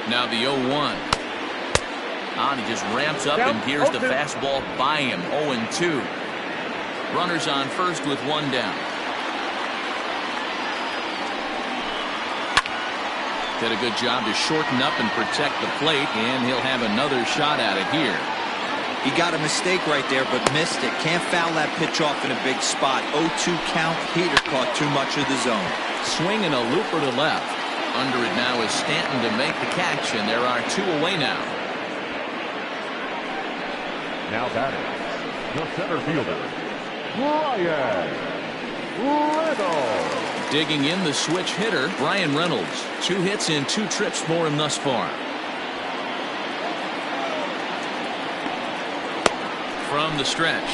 Now the 0-1. He just ramps up and hears the fastball by him. 0-2. Runners on first with 1 down. Did a good job to shorten up and protect the plate, and he'll have another shot at it here. He got a mistake right there, but missed it. Can't foul that pitch off in a big spot. 0-2 count. Heater caught too much of the zone. Swing and a looper to left. Under it now is Stanton to make the catch, and there are 2 away now. Now batting, the center fielder, Bryan Reynolds. Digging in the switch hitter, Bryan Reynolds. 2 hits in 2 trips for him thus far. From the stretch.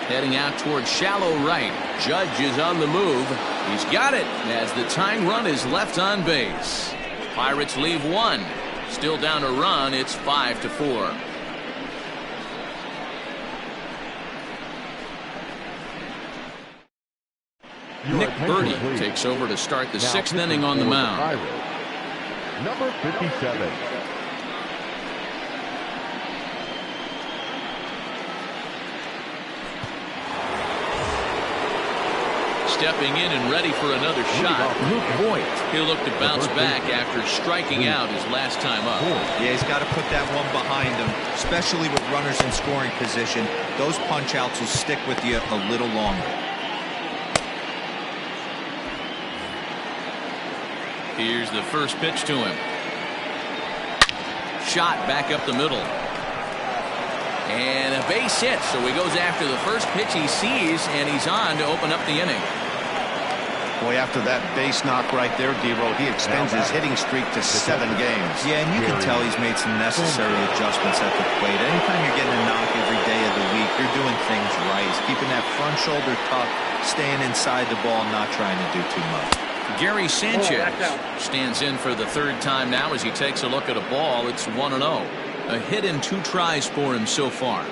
Heading out towards shallow right. Judge is on the move. He's got it as the tying run is left on base. Pirates leave 1. Still down a run. It's 5-4. Nick Birdie takes over to start the 6th inning on the mound. Number 57. Stepping in and ready for another shot, Luke Voit. He'll look to bounce back after striking out his last time up. Yeah, he's got to put that one behind him, especially with runners in scoring position. Those punch outs will stick with you a little longer. Here's the first pitch to him. Shot back up the middle. And a base hit, so he goes after the first pitch he sees, and he's on to open up the inning. Boy, after that base knock right there, D-Roll, he extends his hitting streak to 7 games. Yeah, and you can tell he's made some necessary adjustments at the plate. Anytime you're getting a knock every day of the week, you're doing things right. He's keeping that front shoulder tucked, staying inside the ball, not trying to do too much. Gary Sanchez stands in for the 3rd time now as he takes a look at a ball. It's 1-0. A hit in 2 tries for him so far.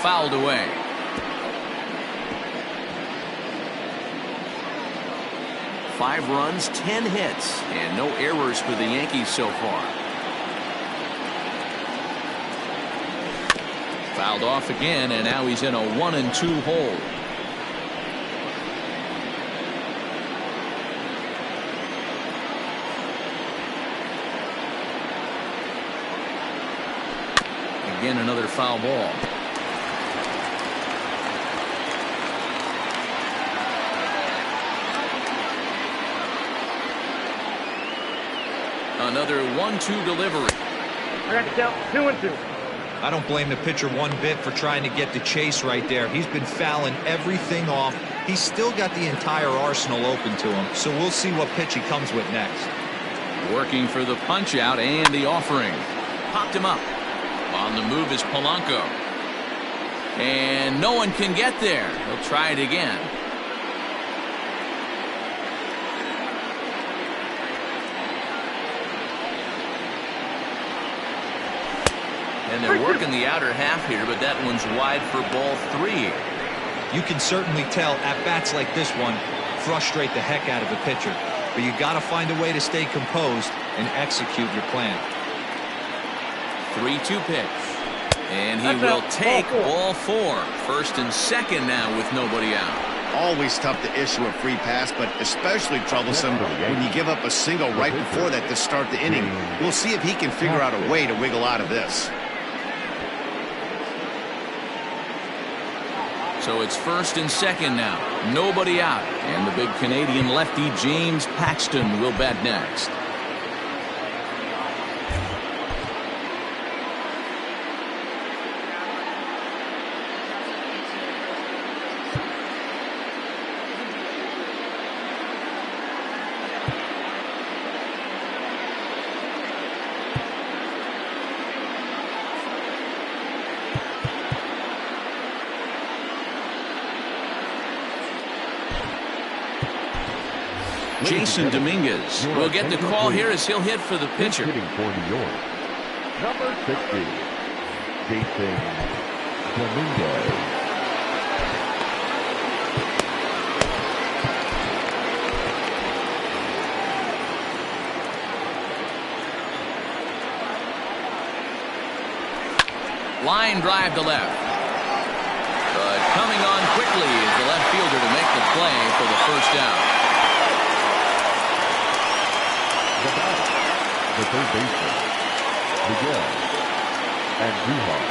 fouled away. Five runs, 10 hits, and no errors for the Yankees so far. Fouled off again, and now he's in a 1-2 hole. Again, another foul ball. Another 1-2 delivery. I got the count 2-2. I don't blame the pitcher one bit for trying to get the chase right there. He's been fouling everything off. He's still got the entire arsenal open to him, so we'll see what pitch he comes with next. Working for the punch out and the offering. Popped him up. On the move is Polanco. And no one can get there. He'll try it again. And they're working the outer half here, but that one's wide for ball 3. You can certainly tell at-bats like this one frustrate the heck out of a pitcher. But you got to find a way to stay composed and execute your plan. 3-2 pitch. And he will take ball 4. First and second now with nobody out. Always tough to issue a free pass, but especially troublesome when you give up a single right before that to start the inning. We'll see if he can figure out a way to wiggle out of this. So it's first and second now. Nobody out. And the big Canadian lefty James Paxton will bat next. Jason Dominguez will get the call here as he'll hit for the pitcher. Hitting for New York, number 60, Jason Dominguez. Line drive to left. But coming on quickly is the left fielder to make the play for the first down. The third baseman, Miguel Andujar.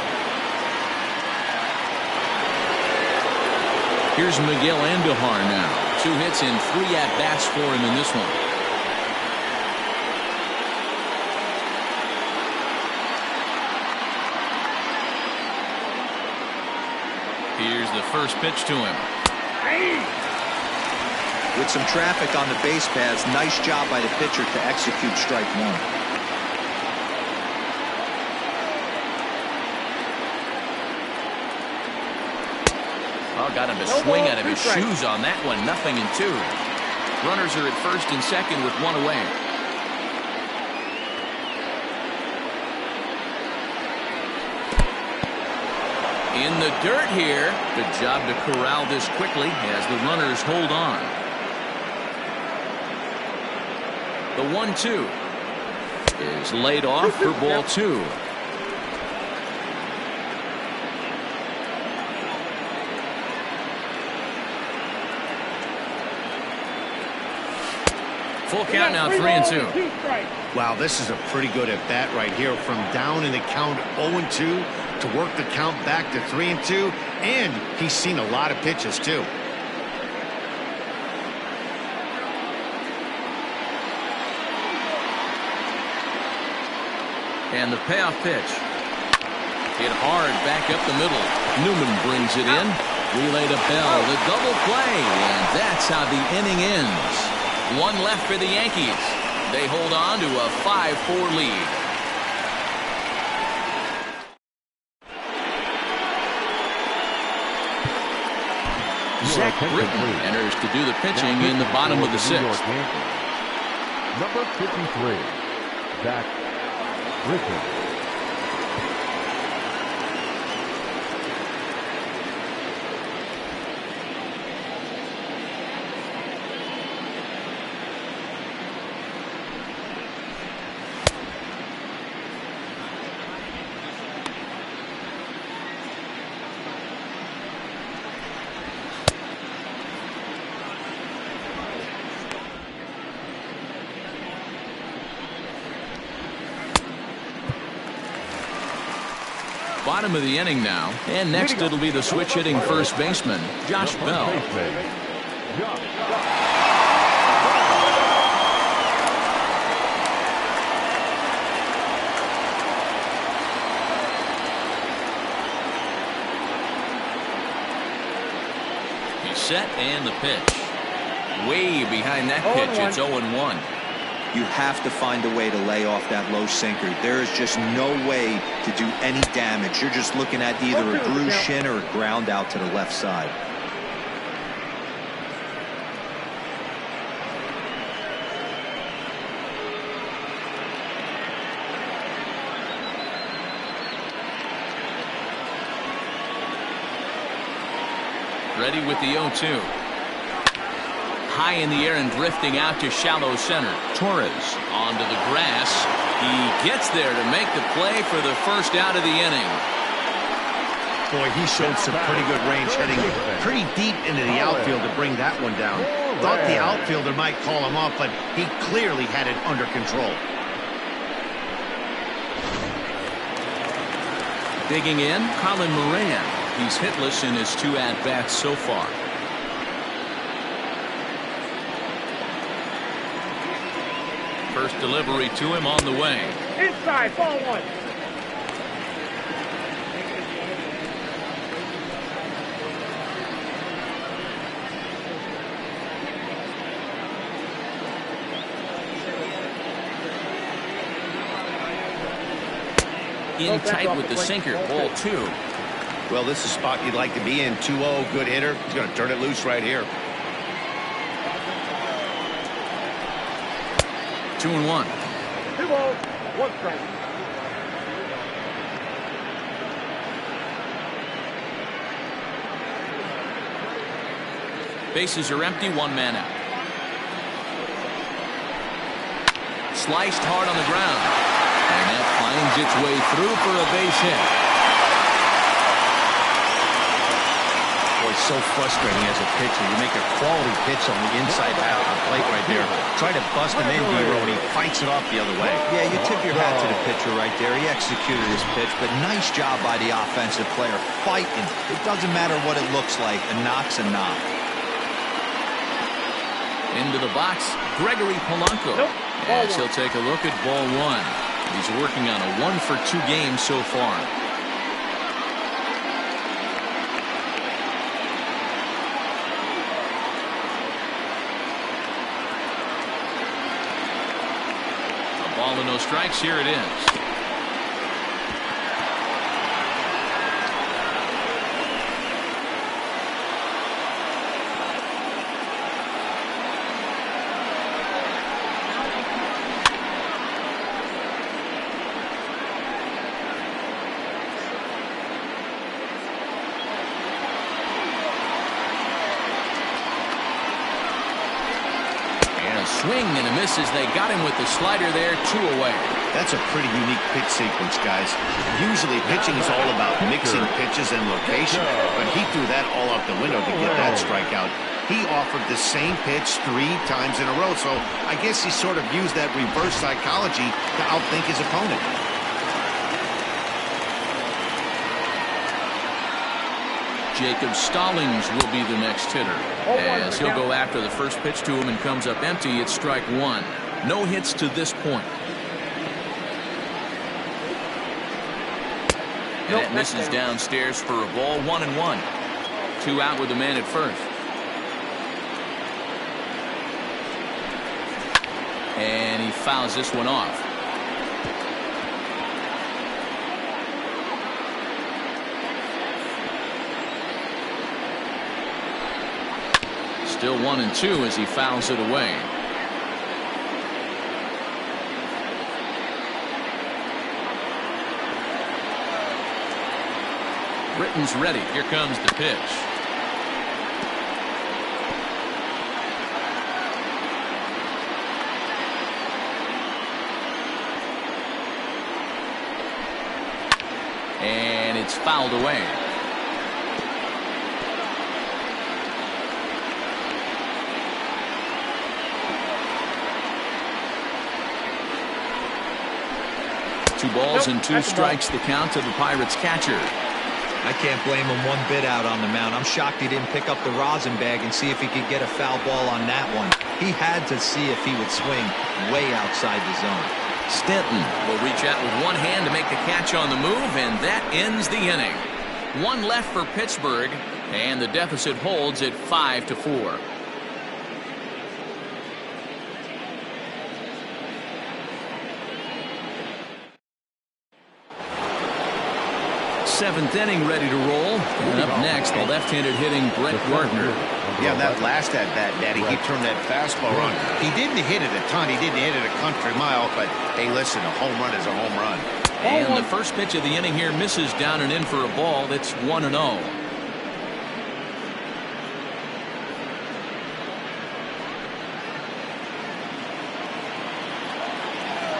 Here's Miguel Andujar now. 2 hits and 3 at-bats for him in this one. Here's the first pitch to him. With some traffic on the base paths, nice job by the pitcher to execute strike 1. Oh, got him to swing out of his shoes on that one. 0-2. Runners are at first and second with 1 away. In the dirt here. Good job to corral this quickly as the runners hold on. The 1-2 is laid off for ball 2. Full count now, 3-2. Wow, this is a pretty good at bat right here. From down in the count 0-2 to work the count back to 3-2. And he's seen a lot of pitches, too. And the payoff pitch. Hit hard back up the middle. Newman brings it in. Relay to Bell. The double play. And that's how the inning ends. 1 left for the Yankees. They hold on to a 5-4 lead. Zach Britton enters to do the pitching in the bottom of the 6th. Number 53, Zach Britton. bottom of the inning now. And next it'll be the switch hitting first baseman, Josh Bell. He's set and the pitch. Way behind that pitch. It's 0-1. You have to find a way to lay off that low sinker. There is just no way to do any damage. You're just looking at either a bruised shin or a ground out to the left side. Ready with the 0-2. High in the air and drifting out to shallow center. Torres onto the grass. He gets there to make the play for the first out of the inning. Boy, he showed some pretty good range heading pretty deep into the outfield to bring that one down. Thought the outfielder might call him off, but he clearly had it under control. Digging in, Colin Moran. He's hitless in his 2 at-bats so far. First delivery to him on the way. Inside, ball 1. In tight with the sinker, ball 2. Well, this is a spot you'd like to be in. 2-0, good hitter. He's going to turn it loose right here. 2-1. 2-0, 1 strike. Bases are empty, 1 man out. Sliced hard on the ground. And that finds its way through for a base hit. Boy, so frustrating as a pitcher. You make a quality pitch on the inside half of the plate right there. Try to bust him in, Dero, and he fights it off the other way. Yeah, you tip your hat to the pitcher right there. He executed his pitch, but nice job by the offensive player fighting. It doesn't matter what it looks like. A knock's a knock. Into the box, Gregory Polanco. As he'll take a look at ball 1. He's working on a 1-for-2 game so far. A ball and no strikes. Here it is. Swing and a miss as they got him with the slider there, 2 away. That's a pretty unique pitch sequence, guys. Usually pitching is all about mixing pitches and location, but he threw that all out the window to get that strikeout. He offered the same pitch 3 times in a row, so I guess he sort of used that reverse psychology to outthink his opponent. Jacob Stallings will be the next hitter. As he'll go after the first pitch to him and comes up empty, it's strike 1. No hits to this point. And that misses downstairs for a ball, 1-1. 2 out with the man at first. And he fouls this one off. Still 1-2 as he fouls it away. Britton's ready. Here comes the pitch. And it's fouled away. 2 balls and 2 strikes the count to the Pirates catcher. I can't blame him one bit out on the mound. I'm shocked he didn't pick up the rosin bag and see if he could get a foul ball on that one. He had to see if he would swing way outside the zone. Stanton will reach out with one hand to make the catch on the move, and that ends the inning. 1 left for Pittsburgh, and the deficit holds at 5-4. Seventh inning ready to roll. And up next, the left-handed hitting Brett Gardner. Yeah, that last at-bat, Daddy, he turned that fastball on. He didn't hit it a ton. He didn't hit it a country mile, but, hey, listen, a home run is a home run. And the first pitch of the inning here misses down and in for a ball. That's 1-0.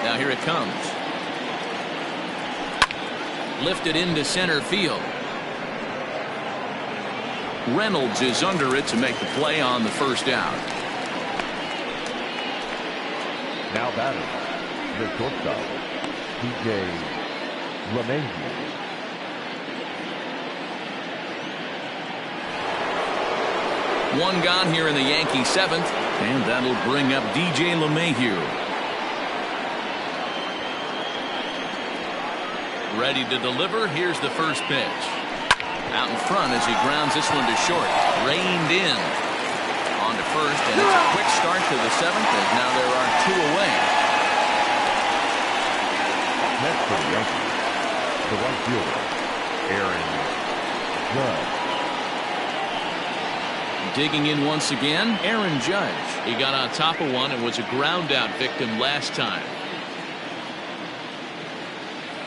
Now here it comes. Lifted into center field. Reynolds is under it to make the play on the first out. Now batting, the shortstop, T.J. LeMahieu. One gone here in the Yankee 7th, and that'll bring up D.J. LeMahieu. Ready to deliver. Here's the first pitch. Out in front as he grounds this one to short. Reined in. On to first, and it's a quick start to the 7th, as now there are 2 away. Next for the Yankees, the right fielder, Aaron Judge. Digging in once again, Aaron Judge. He got on top of one and was a ground out victim last time.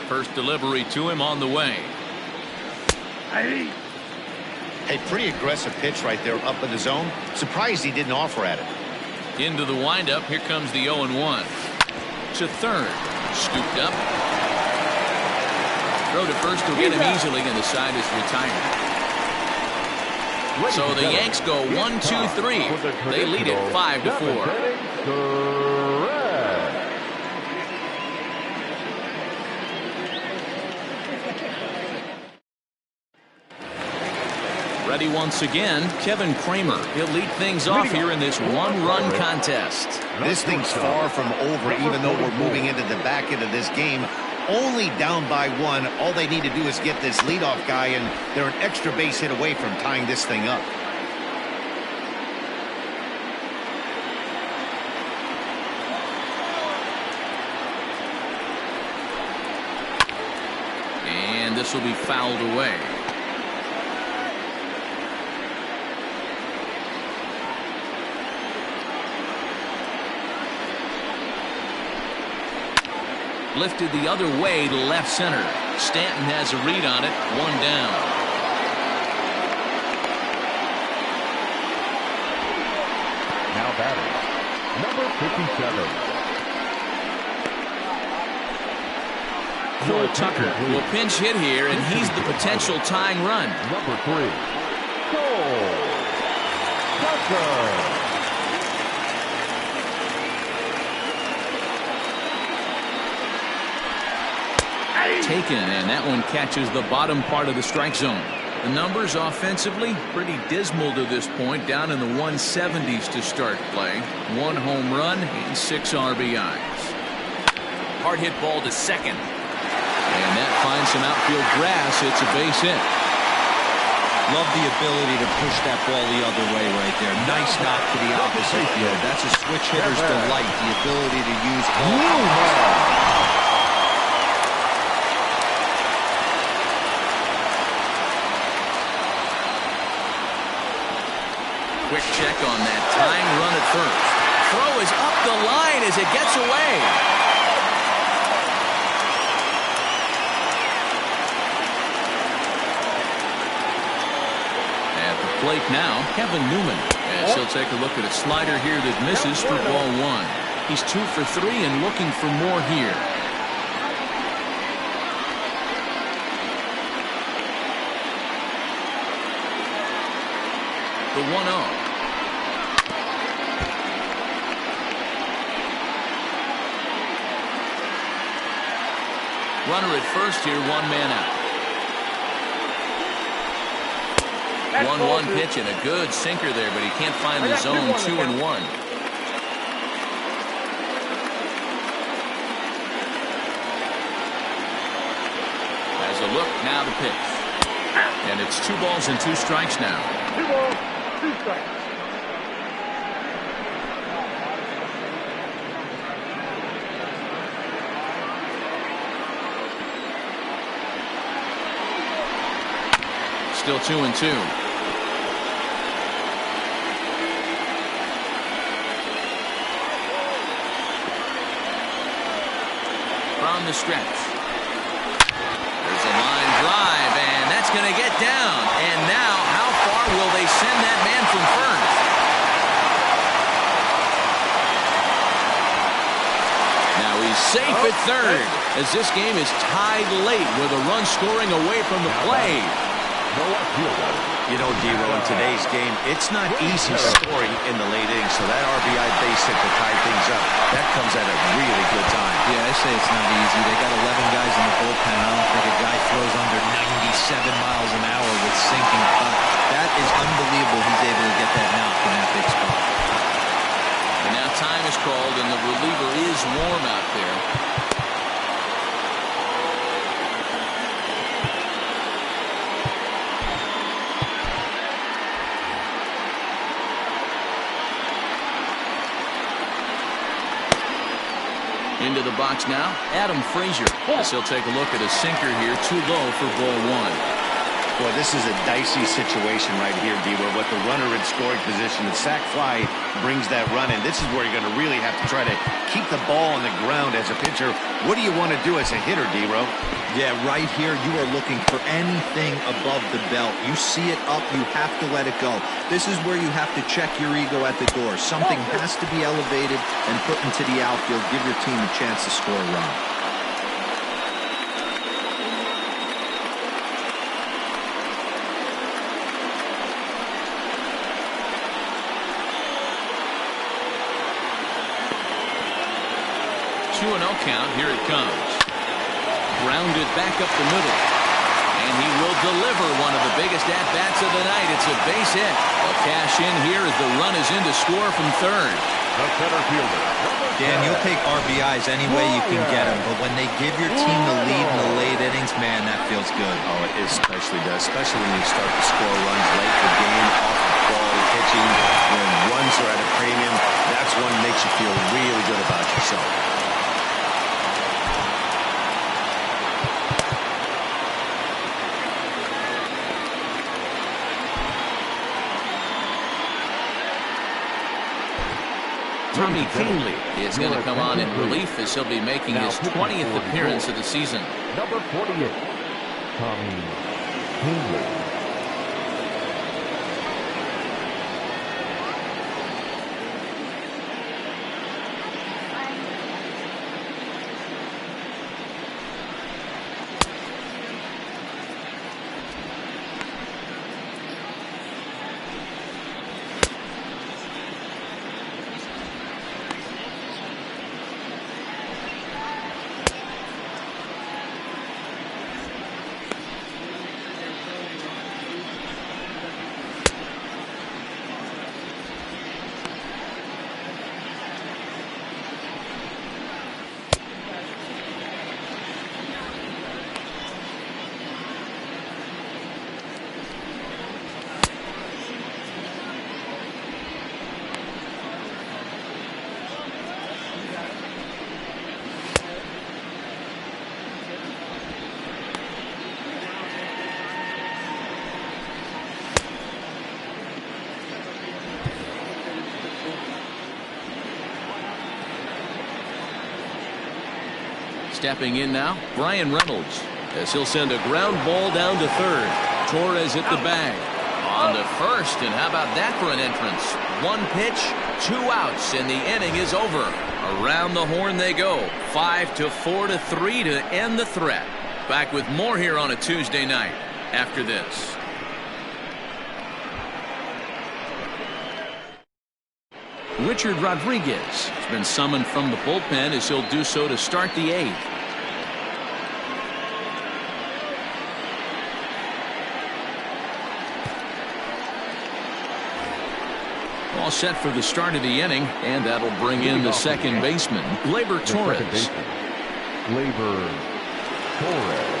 First delivery to him on the way. Hey, pretty aggressive pitch right there up in the zone. Surprised he didn't offer at it. Into the windup. Here comes the 0-1. To third. Scooped up. Throw to first will get him easily, and the side is retired. So the Yanks go 1-2-3. They lead it 5-4. Ready once again, Kevin Kramer. He'll lead things off here in this 1-run contest. This thing's far from over, even though we're moving into the back end of this game. Only down by 1. All they need to do is get this leadoff guy, and they're an extra base hit away from tying this thing up. And this will be fouled away. Lifted the other way to left center. Stanton has a read on it. 1 down. Now batting, number 57. Cole Tucker will pinch hit here, and he's the potential tying run. Number 3, Cole Tucker. Taken, and that one catches the bottom part of the strike zone. The numbers offensively pretty dismal to this point, down in the 170s to start play. 1 home run and 6 RBIs. Hard hit ball to second, and that finds some outfield grass. It's a base hit. Love the ability to push that ball the other way right there. Nice knock to the opposite field. That's a switch hitter's delight, the ability to use all. Quick check on that tying run at first. Throw is up the line as it gets away. At the plate now, Kevin Newman, as he'll take a look at a slider here that misses for ball 1. He's 2 for 3 and looking for more here. The 1-0. Runner at first here, 1 man out. 1-1 pitch and a good sinker there, but he can't find the zone. 2-1. As a look, now the pitch. And it's 2 balls and 2 strikes now. 2 balls, 2 strikes. Still 2-2. From the stretch. There's a line drive, and that's going to get down. And now, how far will they send that man from first? Now he's safe at third, as this game is tied late with a run scoring away from the play. You know, Dero, in today's game, it's not easy scoring in the late innings, so that RBI base hit to tie things up, that comes at a really good time. Yeah, I say it's not easy. They got 11 guys in the bullpen. I don't think a guy throws under 97 miles an hour with sinking puck. That is unbelievable he's able to get that knock in that big spot. And now time is called, and the reliever is warm out there. Into the box now, Adam Frazier. As he'll take a look at a sinker here, too low for ball 1. Boy, this is a dicey situation right here, Dero. With the runner in scoring position, the sac fly brings that run in. This is where you're going to really have to try to keep the ball on the ground as a pitcher. What do you want to do as a hitter, Dero? Yeah, right here, you are looking for anything above the belt. You see it up, you have to let it go. This is where you have to check your ego at the door. Something has to be elevated and put into the outfield. Give your team a chance to score a run. Count. Here it comes. Grounded back up the middle. And he will deliver one of the biggest at-bats of the night. It's a base hit. They'll cash in here as the run is in to score from third. The center fielder. Dan, you'll take RBIs any way you can get them, but when they give your team the lead in the late innings, man, that feels good. Oh, it especially does, especially when you start to score runs late in the game, off the quality pitching, when runs are at a premium. That's one that makes you feel really good about yourself. Tommy Kahnle is going to come on in relief as he'll be making his 20th appearance of the season. Number 48, Tommy Kahnle. Stepping in now, Brian Reynolds, as he'll send a ground ball down to third. Torres hit the bag. On to first, and how about that for an entrance? 1 pitch, 2 outs, and the inning is over. Around the horn they go. 5-4-3 to end the threat. Back with more here on a Tuesday night after this. Richard Rodriguez has been summoned from the bullpen as he'll do so to start the 8th. All set for the start of the inning, and that'll bring in the second baseman, Gleyber Torres. Gleyber Torres.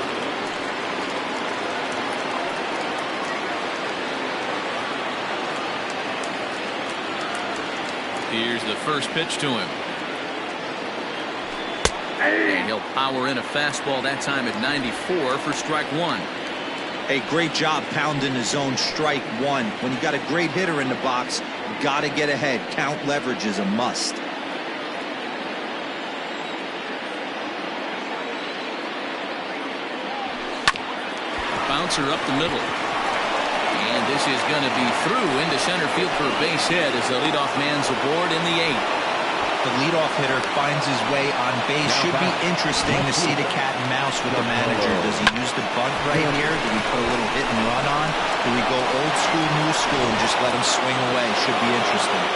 Here's the first pitch to him. And he'll power in a fastball that time at 94 for strike one. A great job pounding his zone strike one. When you got a great hitter in the box, got to get ahead. Count leverage is a must. Bouncer up the middle. And this is going to be through into center field for a base hit as the leadoff man's aboard in the eighth. The leadoff hitter finds his way on base. Should be interesting to see the cat and mouse with the manager. Does he use the bunt right here? Do we put a little hit and run on? Do we go old school, new school, and just let him swing away? Should be interesting.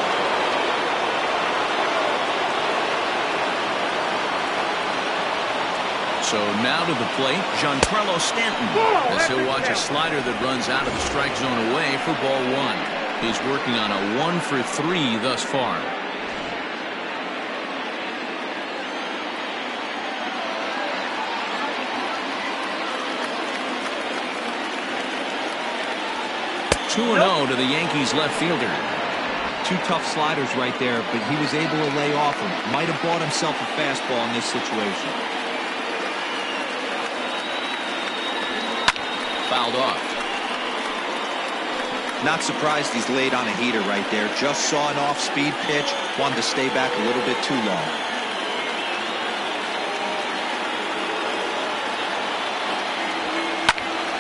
So now to the plate, Giancarlo Stanton. As he'll watch a slider that runs out of the strike zone away for ball one. He's working on a 1-for-3 thus far. Nope. 2-0 to the Yankees left fielder. Two tough sliders right there, but he was able to lay off him. Might have bought himself a fastball in this situation. Fouled off. Not surprised he's laid on a heater right there. Just saw an off-speed pitch. Wanted to stay back a little bit too long.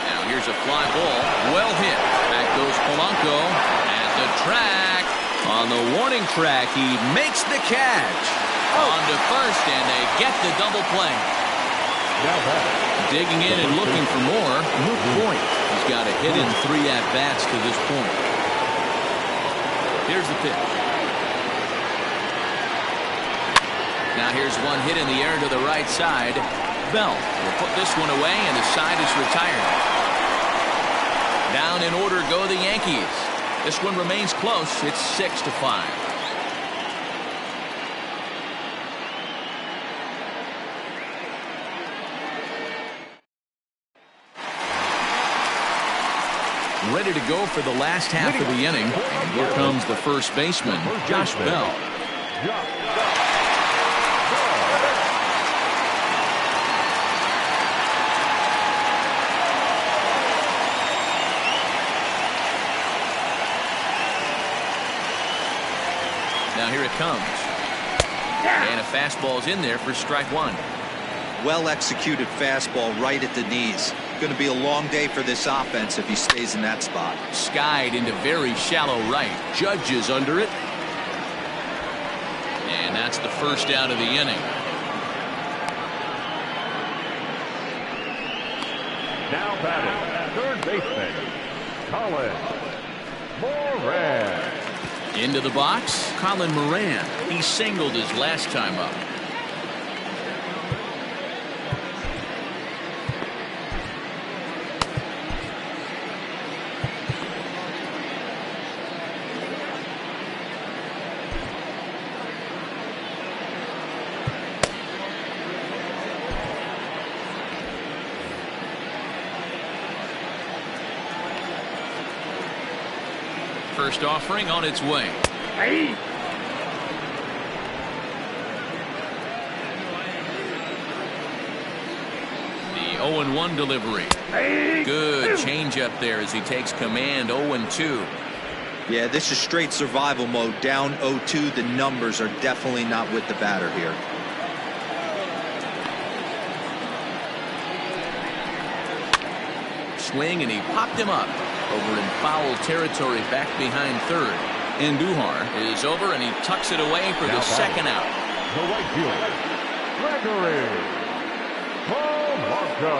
Now here's a fly ball. Well hit. Back goes Polanco at the track. On the warning track, he makes the catch. On to first, and they get the double play. Digging in and looking for more. Luke Voit. He's got a hit in 3 at-bats to this point. Here's the pitch. Now here's one hit in the air to the right side. Bell will put this one away, and the side is retired. Down in order go the Yankees. This one remains close. It's 6-5. Ready to go for the last half of the inning. And here comes the first baseman, Josh Bell. Now here it comes. And a fastball's in there for strike one. Well executed fastball right at the knees. Going to be a long day for this offense if he stays in that spot. Skied into very shallow right. Judge is under it. And that's the first out of the inning. Now batting, third baseman, Colin Moran. Into the box, Colin Moran. He singled his last time up. First offering on its way. Hey. The 0-1 delivery. Hey. Good changeup there as he takes command. 0-2. Yeah, this is straight survival mode. Down 0-2. The numbers are definitely not with the batter here. Swing, and he popped him up. Over in foul territory back behind third. Andujar is over, and he tucks it away for the second out. The right fielder, Gregory Polanco.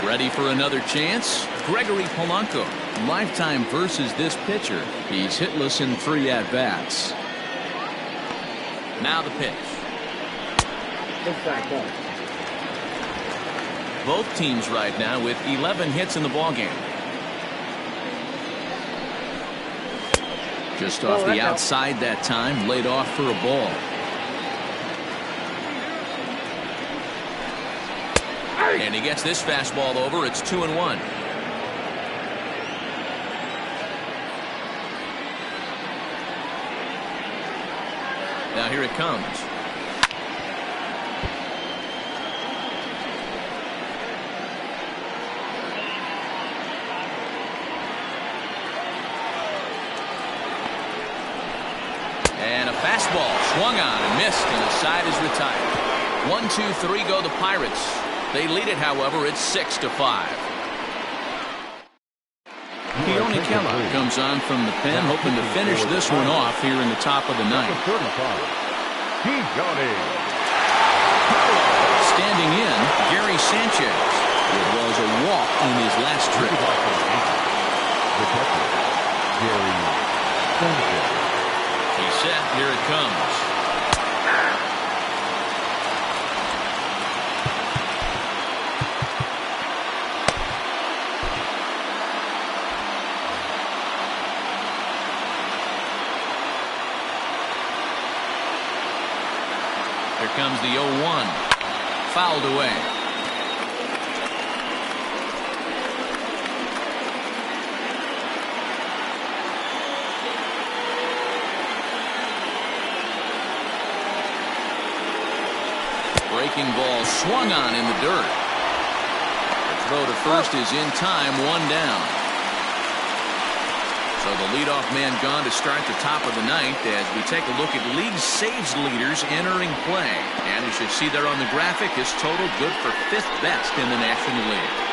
Ready for another chance? Gregory Polanco. Lifetime versus this pitcher. He's hitless in 3 at-bats. Now the pitch. Both teams right now with 11 hits in the ballgame. Just off the outside that time, laid off for a ball. And he gets this fastball over. It's 2-1. Now here it comes. And a fastball swung on and missed, and the side is retired. 1, 2, 3 go the Pirates. They lead it, however. It's 6-5. Keone Kela comes on from the pen, hoping to finish this one off here in the top of the ninth. Standing in, Gary Sanchez. It was a walk in his last trip. He's set. Here it comes. Here comes the 0-1. Fouled away. Breaking ball swung on in the dirt. The throw to first is in time, 1 down. So the leadoff man gone to start the top of the ninth as we take a look at league saves leaders entering play. And as you see there on the graphic, his total good for 5th best in the National League.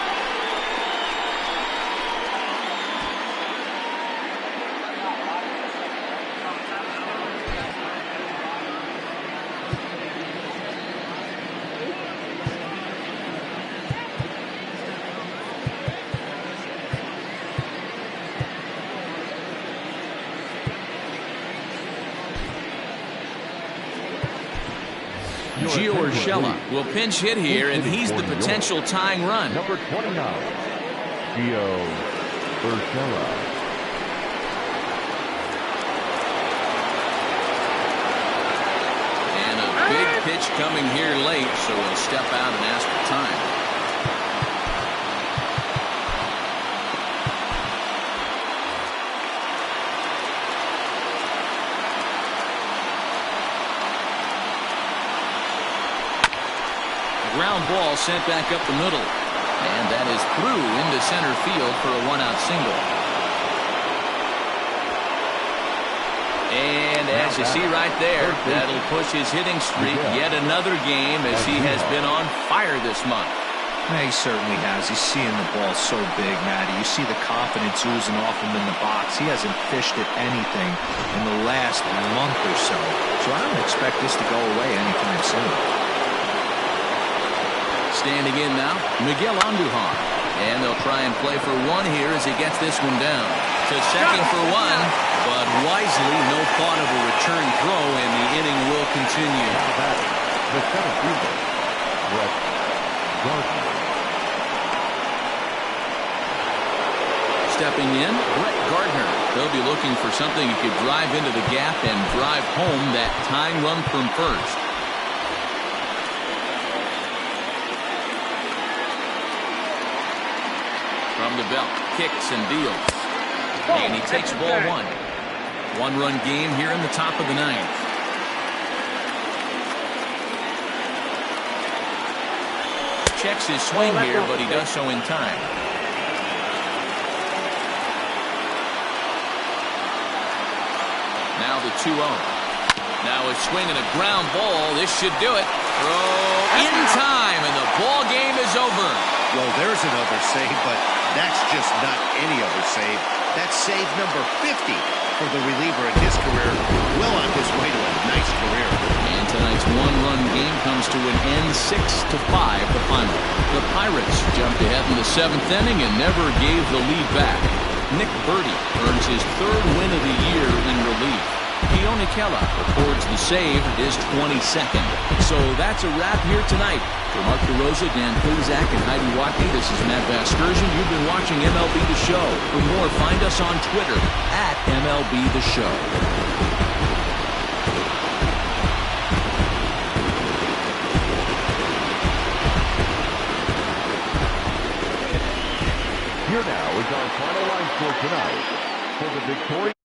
Gio Urshela will pinch hit here, and he's the potential tying run. Number 29, Gio Urshela. And a big pitch coming here late, so he'll step out and ask for time. Ground ball sent back up the middle. And that is through into center field for a 1-out single. And as you see right there, that'll push his hitting streak yet another game as he has been on fire this month. Yeah, he certainly has. He's seeing the ball so big, Matty. You see the confidence oozing off him in the box. He hasn't fished at anything in the last month or so. So I don't expect this to go away anytime soon. Standing in now, Miguel Andujar. And they'll try and play for one here as he gets this one down. To second for one, but wisely, no thought of a return throw, and the inning will continue. The center fielder, Brett Gardner. Stepping in, Brett Gardner. They'll be looking for something he could drive into the gap and drive home that tying run from first. From the belt, kicks and deals. And he takes ball 1. 1-run game here in the top of the ninth. Checks his swing here, but he does so in time. Now the 2-0. Now a swing and a ground ball. This should do it. Throw in time, and the ball game is over. Well, there's another save, but that's just not any other save. That's save number 50 for the reliever in his career. Well on his way to a nice career. And tonight's 1-run game comes to an end, 6-5 the final. The Pirates jumped ahead in the 7th inning and never gave the lead back. Nick Burdi earns his 3rd win of the year in relief. Keonikela records the save, his 22nd. So that's a wrap here tonight. For Mark DeRosa, Dan Plesac, and Heidi Watney, this is Matt Vasgersian. You've been watching MLB The Show. For more, find us on Twitter at MLB The Show. Here now is our final line for tonight. For the victorious